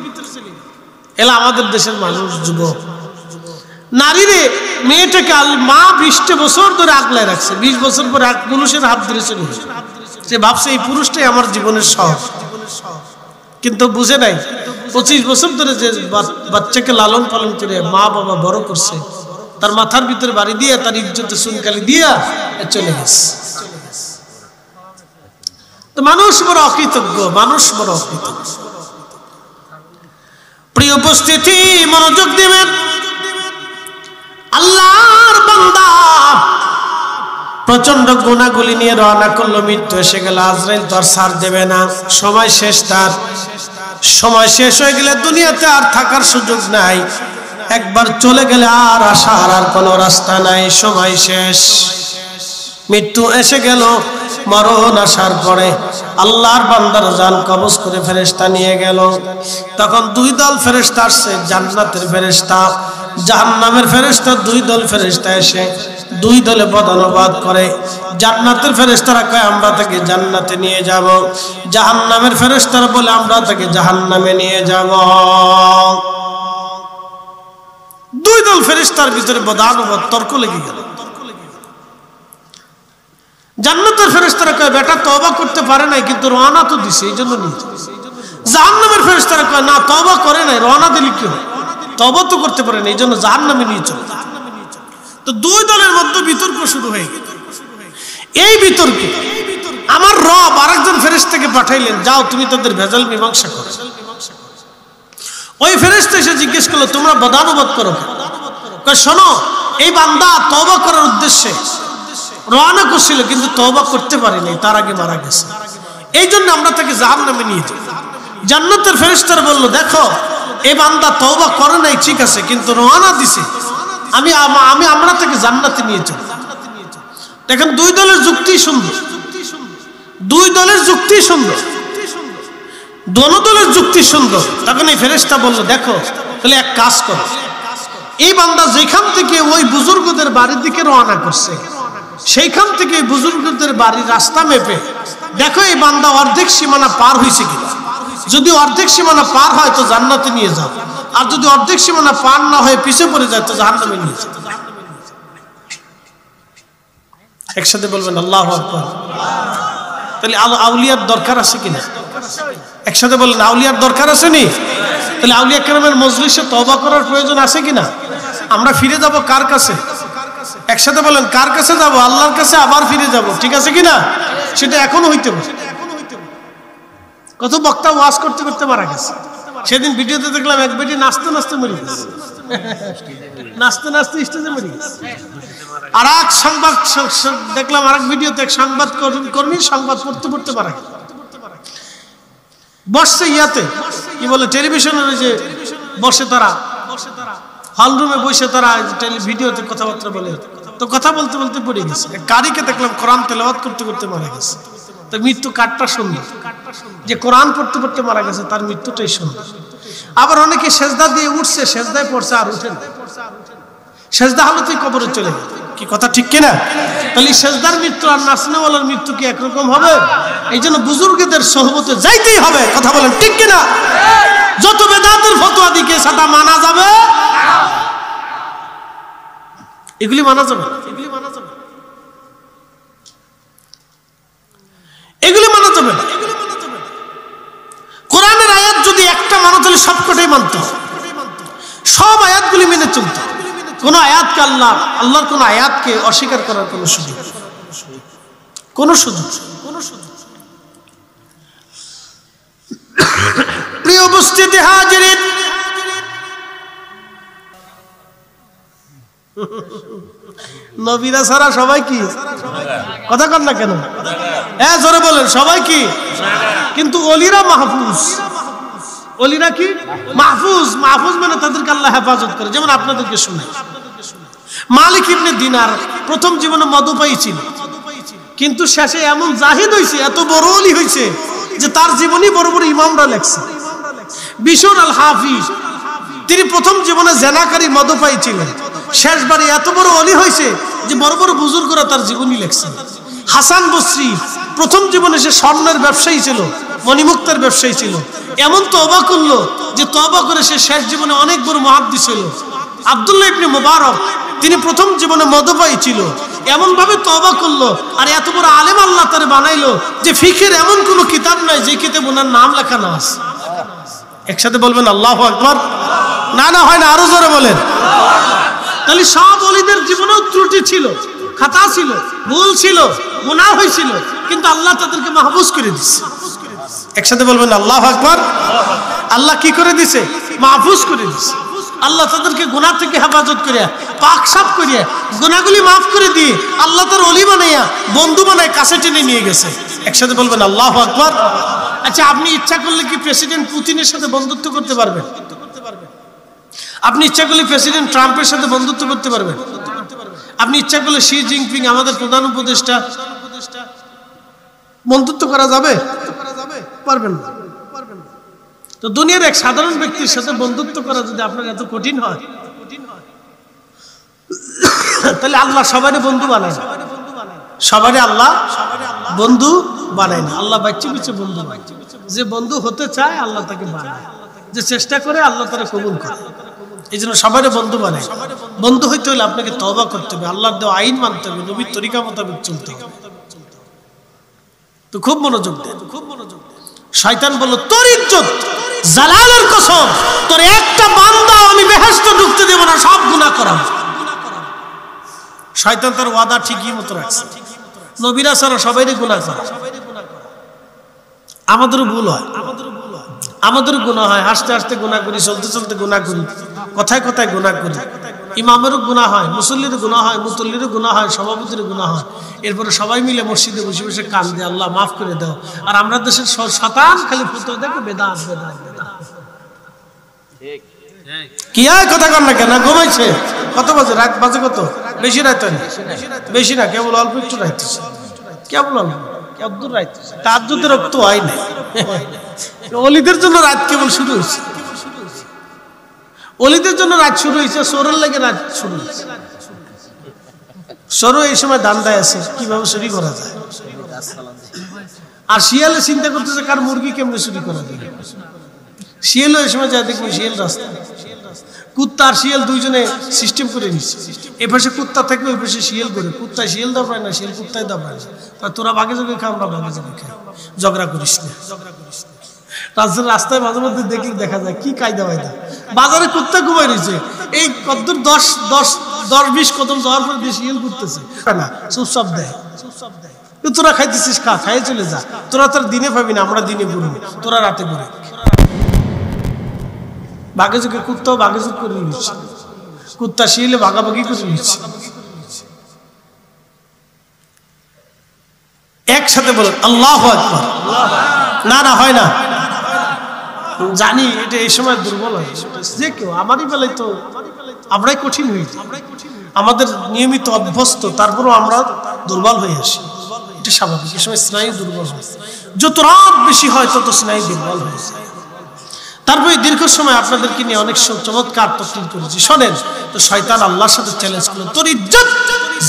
এলা আমাদের দেশের মানুষ, যুবক নারীরে, মেয়েটাকে মা 20 বছর ধরে আগলায় রাখছে, 20 বছর পরে পুরুষের হাত ধরে চলে গেছে। সে ভাবছে এই পুরুষটাই আমার জীবনের সব, কিন্তু বুঝে নাই 25 বছর ধরে যে বাচ্চাকে লালন পালন করে মা বাবা বড় করছে, তার মাথার ভিতরে বাড়ি দিয়ে, তার ইজ্জতে সুনকালি দিয়া চলে গেছে। তো মানুষ বড় অকৃতজ্ঞ, মানুষ বড় অকৃতজ্ঞ। প্রিয় উপস্থিতি, মনোযোগ দিবেন। আল্লাহর বান্দা প্রচন্ড গুনাহগুলি নিয়ে রওনা করলো, মৃত্যু এসে গেল, আজরাইল তো আর ছাড় দেবে না, সময় শেষ। তার সময় শেষ হয়ে গেলে দুনিয়াতে আর থাকার সুযোগ নাই, একবার চলে গেলে আর আসার আর কোনো রাস্তা নাই, সময় শেষ। মৃত্যু এসে গেল, মরণ আসার পরে আল্লাহর বান্দার জান কবজ করে ফেরেশতা নিয়ে গেল। তখন 2 দল ফেরেশতা আসছে, জান্নাতের ফেরেশতা, জাহান্নামের ফেরেশতা। 2 দল ফেরেশতা এসে 2 দলে বদানুবাদ করে। জান্নাতের ফেরেশতারা কয় আমরা তাকে জান্নাতে নিয়ে যাব, জাহান্নামের ফেরেশতারা বলে আমরা তাকে জাহান্নামে নিয়ে যাব। 2 দল ফেরেশতার ভিতরে বদানুবাদ, তর্ক লেগে গেল। জান্নাতের ফেরেশতারা কয় বেটা তওবা করতে পারে নাই, কিন্তু রওনা তো দিছে, এই জন্য নিয়েছে। জাহান্নামের ফেরেশতারা কয় না, তওবা করে নাই, রওনা দিলি কি হয়, তওবা তো করতে পারে না, এই জন্য জাহান্নামে নিয়ে চলে। তো 2 দলের মধ্যে বিতর্ক শুরু হয়ে গেল। এই বিতর্কে আমার রব আরেকজন ফেরেশতাকে পাঠাইলেন, যাও তুমি তাদের ভেজাল মীমাংসা করো। ওই ফেরেশতা এসে জিজ্ঞেস করলো তোমরা বদানুবাদ করো? কয় শোনো, এই বান্দা তওবা করার উদ্দেশ্যে রওনা করছিল, কিন্তু তওবা করতে পারেনি, তার আগে মারা গেছে, এই জন্য আমরা তাকে জাহান্নামে নিয়ে যাই। জান্নাতের ফেরেশতারা বলল দেখো, এই বান্দা তওবা করে নাই ঠিক আছে, কিন্তু রওনা দিছে, আমরা তাকে জান্নাতে নিয়ে যাই। দেখেন 2 দলের যুক্তি সুন্দর, 2 দলের যুক্তি সুন্দর, দোনো দলের যুক্তি সুন্দর। তখন এই ফেরেশতা বলল দেখো, তাহলে এক কাজ করো, এই বান্দা যেখান থেকে ওই বুজুর্গদের বাড়ির দিকে রওনা করছে, সেইখান থেকে বুজুর্গদের বাড়ির রাস্তা মেপে দেখো এই বান্দা অর্ধেক সীমানা পার হয়েছে কিনা। যদি অর্ধেক সীমানা পার হয় তো জান্নাতে নিয়ে যাও, আর যদি অর্ধেক সীমানা পার না হয়ে পিছে পড়ে যায় তো জাহান্নামে নিয়ে যাও। একসাথে বলবেন আল্লাহু আকবার। তাহলে আউলিয়ার দরকার আছে কিনা? একসাথে বলেন আউলিয়ার দরকার আছে নি? তাহলে আউলিয়া কেরামের মজলিসে তওবা করার প্রয়োজন আছে কিনা? আমরা ফিরে যাব কার কাছে? একসাথে বলেন কার কাছে যাব? আল্লাহর কাছে আবার ফিরে যাব, ঠিক আছে কিনা? সেটা এখনো হইতে পারে। কত বক্তা ওয়াজ করতে করতে মারা গেছে। সেদিন ভিডিওতে দেখলাম এক বেটি নাচতে নাচতে মরে গেছে, নাচতে নাচতে স্টেজে মরে গেছে। আর এক সংবাদ দেখলাম, আরেক ভিডিওতে এক সংবাদ কর্মী সংবাদ পড়তে পড়তে মারা গেছে। বসছে ইয়াতে কি বলে টেলিভিশনের যে বসে তারা, হল রুমে বসে তারা ভিডিওতে কথাবার্তা বলে, তো কথা বলতে বলতে পড়ে গেছে। কারিকে দেখলাম কোরআন তেলাওয়াত করতে করতে মারা গেছে। তো মৃত্যু কাটটা সুন্দর, যে কোরআন পড়তে পড়তে মারা গেছে তার মৃত্যুটাই সুন্দর। আবার অনেকে সেজদা দিয়ে উঠছে, সেজদায় পড়ছে আর উঠে না, সেজদা হালতেই কবরে চলে গেছে। কি কথা ঠিক কিনা? তাহলে সেজদার মৃত্যু আর নাচনেওয়ালার মৃত্যু কি একরকম হবে? এই জন্য বুজুর্গদের সোহবতে যাইতেই হবে। কথা বলেন ঠিক কিনা? যত বেদাতের ফতোয়া দিকে সেটা মানা যাবে, এগুলি মানা যাবে, এগুলি মানা যাবে, এগুলি মানা যাবে। কোরআনের আয়াত যদি একটা মানো তাহলে সবকটাই মানতে হবে, সব আয়াতগুলি মেনে চলতে হবে। কোন আয়াতকে আল্লাহর কোন আয়াতকে অস্বীকার করার কোন সুযোগ, কোন সুযোগ। প্রিয় উপস্থিতি হাজিরিন, নবীরা ছাড়া সবাই কি? কথা কন না কেন? হ্যাঁ জোরে বলেন, সবাই কি? কিন্তু ওলিরা মাহফুজ। ওলিরা কি? মাহফুজ। মাহফুজ মানে তাদেরকে আল্লাহ হেফাজত করে। যেমন আপনাদেরকে শুনে, মালিক ইবনে দিনার প্রথম জীবনে মদ পাইছিল, কিন্তু শেষে এমন জাহিদ হয়েছে, এত বড় ওলি হয়েছে যে তার জীবনী বড় বড় ইমামরা লেখছে। বিশর আল হাফিজ তিনি প্রথম জীবনে জেনাকারী মদ পাইছিলেন, শেষবারে এত বড় ওলি হয়েছে যে বড় বড় বুজুর্গরা তার জীবনী লেখছে। হাসান বসরি প্রথম জীবনে সে স্বর্ণের ব্যবসায়ী ছিল, মণিমুক্তার ব্যবসায়ী ছিল, এমন তওবা করলো যে তওবা করে সে শেষ জীবনে অনেক বড় মুহাদ্দিস ছিল। আব্দুল্লাহ ইবনে মুবারক তিনি প্রথম জীবনে মদপায়ী ছিল, এমন ভাবে তওবা করলো আর এত বড় আলেম আল্লাহ তারে বানাইলো যে ফিকের এমন কোন কিতাব নাই যে কিতাবে ওনার নাম লেখা না আছে। একসাথে বলবেন আল্লাহু আকবার। না না হয় না, আরো জোরে বলেন। তাহলে সব ওলিদের জীবনেও ত্রুটি ছিল, খাতা ছিল, ভুল ছিল, গুনাহ হয়েছিল, কিন্তু আল্লাহ তাদেরকে মাহফুজ করে দিয়েছে। একসাথে বলবেন আল্লাহু আকবার। আল্লাহ কি করে দিয়েছে? মাহফুজ করে দিয়েছে। আল্লাহ তাদেরকে গুনাহ থেকে হেফাজত করিয়া, পাক সাফ করিয়া, গুনাহগুলি মাফ করে দিয়ে আল্লাহ তার ওলি বানাইয়া, বন্ধু বানায় কাছে টেনে নিয়ে গেছে। একসাথে বলবেন আল্লাহু আকবার। আচ্ছা, আপনি ইচ্ছা করলে কি প্রেসিডেন্ট পুতিনের সাথে বন্ধুত্ব করতে পারবেন? আপনি ইচ্ছা করলে প্রেসিডেন্ট ট্রাম্পের সাথে বন্ধুত্ব করতে পারবেন? আপনি ইচ্ছা করলে শি জিনপিং আমাদের প্রধান উপদেষ্টা বন্ধুত্ব করা যাবে? পারবেন না। তো দুনিয়ার এক সাধারণ ব্যক্তির সাথে বন্ধুত্ব করা যদি আপনার এত কঠিন হয়, তাহলে আল্লাহ সবারই বন্ধু বানায় না। সবারই আল্লাহ বন্ধু বানায় না। আল্লাহ বাচ্চা পিছে বন্ধু বানায়। যে বন্ধু হতে চায় আল্লাহ তাকে বানায়, যে চেষ্টা করে আল্লাহ তারা কবুল করে। এই জন্য সবারই বন্ধু বানায়। বন্ধু হইতে হলে আপনাকে তওবা করতে হবে, আল্লাহর দেওয়া আইন মানতে হবে, নবীর তরিকা মোতাবেক চলতে হবে। তো খুব মনোযোগ দেন, খুব মনোযোগ দেন। শয়তান বলল, তোর ইজ্জত জালালের কসম, তোর একটা বান্দা আমি বেহেশতে ঢুকতে দেব না, সব গুনাহ করাবো। শয়তান তার ওয়াদা ঠিকই মতো রাখছে। নবীরা ছাড়া সবাইরই গুনাহ করে। আমাদেরও ভুল হয়, আমাদেরও গুনাহ হয়। হাসতে হাসতে গুনাহ করি, চলতে চলতে গুনাহ করি, কথায় কথায় গুনাহ করি। ইমামেরও গুনাহ হয়, মুসল্লিরও গুনাহ হয়, মুতল্লিরও গুনাহ হয়, সভাপতির গুনাহ হয়। এরপরে সবাই মিলে মসজিদে বসে বসে কান দিয়ে আল্লাহ মাফ করে দাও। আর আমরা দেশের শতান খালি ফুটে দেখো বেদাত বেদাত বেদাত। কি হয় কথা কর না কেন? ঘুমাইছে কত বাজে? রাত বাজে কত? বেশি রাত হয় না, বেশি না, কেবল অল্প একটু রাত, কেবল অল্প, কেবল রাত। তাহাজ্জুদের রক্ত হয় না। ওলিদের জন্য রাত কেবল শুরু হয়েছে, ওলিদের জন্য রাত শুরু হয়েছে, সোরের লাগে রাত শুরু হয়েছে। সরু এই সময় দান্দায় আছে, কিভাবে চুরি করা যায়। আর শিয়ালে চিন্তা করতেছে কার মুরগি কেমনে চুরি করা যায়। শিয়ালও এই সময় যায় দেখবেন শিয়াল রাস্তা, কুত্তা আর শিয়াল দুইজনে সিস্টেম করে নিচ্ছে। এ পাশে কুত্তা থাকবে, ওই পাশে শিয়াল করে। কুত্তায় শিয়াল দাবড়ায় না, শিয়াল কুত্তায় দাবড়ায় না। তোরা বাঘে যোগে খা, আমরা বাঘে যোগে খাই, ঝগড়া করিস না। রাস্তায় মাঝে মধ্যে দেখলে দেখা যায় কি কায়দা বায়দা। বাজারে কুত্তা ঘুমাই রয়েছে, এই কদ্দুর 10-20 কদম যাওয়ার পর দিয়ে শিয়াল ঘুরতেছে না, চুপচাপ দেয়। তোরা খাইতেছিস, খা, খাইয়ে চলে যা। তোরা তোর দিনে পাবি না, আমরা দিনে ঘুরবো, তোরা রাতে ঘুরে। বাঘে যুগে কুত্তাও বাঘে যুগ করে নিচ্ছে, কুত্তা শিয়ালে ভাগাভাগি করে নিচ্ছে। একসাথে বলেন আল্লাহু আকবার। না না হয় না, জানি এটা এই সময় দুর্বল হয় যে কেউ। আমারই বেলায় তো আমরাই কঠিন হয়ে যাই, আমাদের নিয়মিত অভ্যস্ত, তারপরও আমরা দুর্বল হয়ে আসি। এটা স্বাভাবিক। এই সময় স্নায়ু দুর্বল হয়, যত রাত বেশি হয় তত স্নায়ু দুর্বল হয়ে যায়। তারপরে দীর্ঘ সময় আপনাদেরকে নিয়ে অনেক চমৎকার তকরির করেছি, শোনেন। তো শয়তান আল্লাহর সাথে চ্যালেঞ্জ করলো, তোর ইজ্জত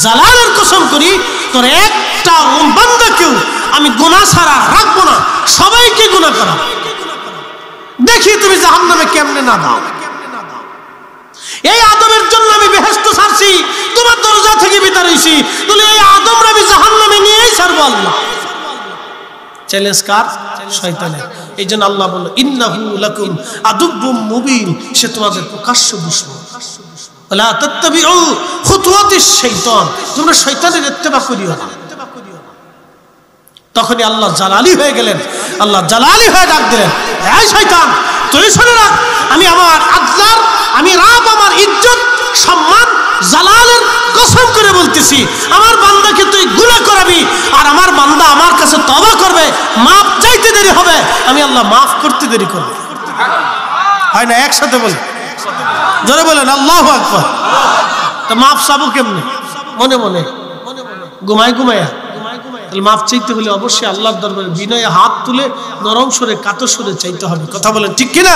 জালালের কসম করি তোর একটা বান্দাকেও আমি গুনাহ ছাড়া রাখবো না, সবাইকে গুনাহ করা, দেখি তুমি জাহান্নামে কেমনে না দাও। এই আদমের জন্য আমি বেহেশত ছাড়ছি, তোমার দরজা থেকে বিতার হইছি, তাহলে এই আদমরা আমি জাহান্নামে নিয়েই ছাড়বো। আল্লাহ চ্যালেঞ্জ কার? শয়তানের। এই জন্য আল্লাহ বলল ইন্নাহু লাকুম আদুব্বুম মুবিন, সে তোমাদের প্রকাশ্য দুশমন। ওয়ালা তাত্তাবিউ খুতুওয়াতিশ শাইতান, তোমরা শয়তানের ইত্তেবা করিও না। তখনই আল্লাহ জালালি হয়ে গেলেন, আল্লাহ জালালি হয়ে ডাক দিলেন, এই শয়তান তুই শুনে রাখ, আমি আমার আল্লাহর, আমি রব, আমার ইজ্জত সম্মান জালালের কসম করে বলতেছি, আমার বান্দাকে তুই গুনাহ করাবি আর আমার বান্দা আমার কাছে তওবা করবে, মাফ চাইতে দেরি হবে, আমি আল্লাহ মাফ করতে দেরি করব। হয় না? একসাথে বলে, জোরে বলেন আল্লাহু আকবার। তো মাফ চাবো কেমনে? মনে মনে, ঘুমায়া। তাহলে মাফ চাইতে হলে অবশ্যই আল্লাহর দরবারে বিনয়ে হাত তুলে নরম সুরে কাতর সুরে চাইতে হবে। কথা বলেন ঠিক কিনা?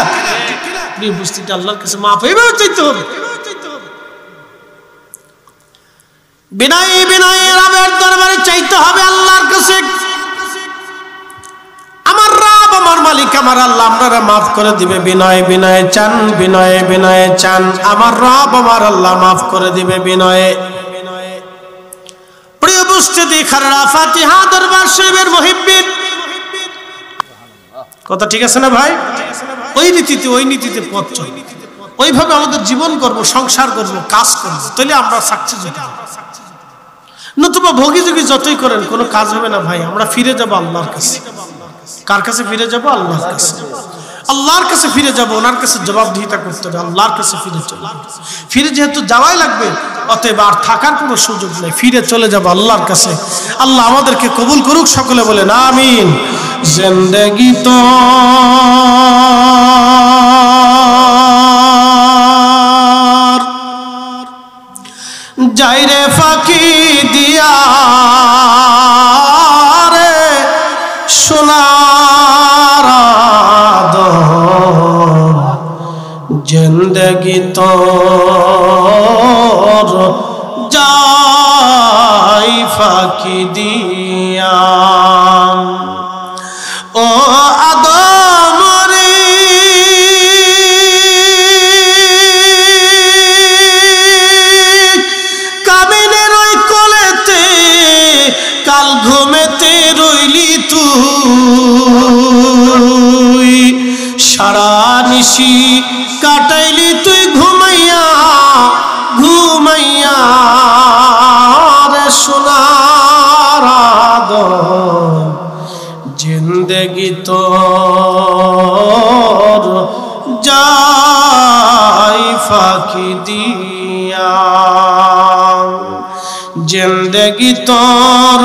উপস্থিতি আল্লাহর কাছে মাফ এইভাবে চাইতে হবে। বিনয় বিনয়ে রবের দরবারে চাইতে হবে আল্লাহর কাছে, আমার রব, আমার মালিক, আমার আল্লাহ আপনারা মাফ করে দিবে। বিনয়ে বিনয়ে চান, বিনয়ে বিনয়ে চান, আমার রব আমার আল্লাহ মাফ করে দিবে বিনয়ে। প্রিয় উপস্থিতি, খারা ফাতিহা দরবার শরীফের মুহিব্বিন, কথা ঠিক আছে না ভাই? ওই নীতিতে পথ চল, ওইভাবে আমাদের জীবন করব, সংসার করব, কাজ করব, তাহলে আমরা সাকসেস হতে পারবো। নতুবা ভোগী যতই করেন কোনো কাজ হবে না ভাই। আমরা ফিরে যাব আল্লাহর কাছে। কার কাছে ফিরে যাব? আল্লাহর কাছে। আল্লাহর কাছে ফিরে যাব, ওনার কাছে জবাবদিহিতা করতে হবে, আল্লাহর কাছে ফিরে চলে। ফিরে যেহেতু যাওয়াই লাগবে, অতএব আর থাকার কোনো সুযোগ নেই, ফিরে চলে যাব আল্লাহর কাছে। আল্লাহ আমাদেরকে কবুল করুক, সকলে বলেন আমিন। জিন্দেগি তো যাইরে ফাঁকি দিয়া রে সোনার আদম, জিন্দেগি তোর যাই ফাঁকি দিয়া। ও আদম রে কামিনের ওই কোলেতে কাল ঘুমেতে রইলি তুই, সারা নিশি কাটাইলি তুই ঘুমাইয়া ঘুমাইয়া রে সোনার আদম, জিন্দেগি তোর যাই ফাঁকি দিয়া। জিন্দেগি তোর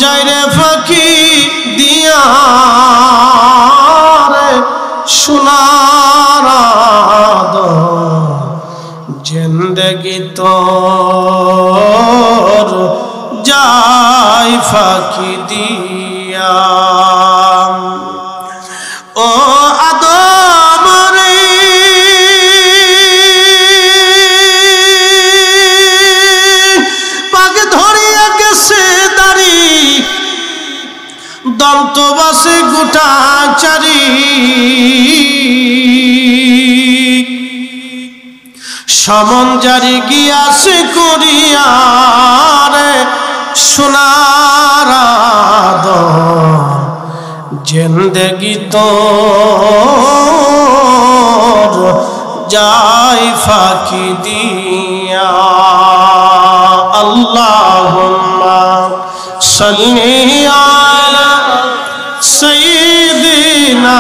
যাইরে ফাঁকি দিয়া রে সোনার আদম, জিন্দেগি তোর যাই ফাঁকি দিয়া। ও আদম রে পাক ধরিয়া গেছে দাড়ি, দন্ত বাসে গোটা চারি, সমন জারি গিয়াছে করিয়া রে সোনার আদম, জিন্দেগি তোর যাই ফাঁকি দিয়া। আল্লাহুম্মা সাল্লি আলা সাইয়্যিদিনা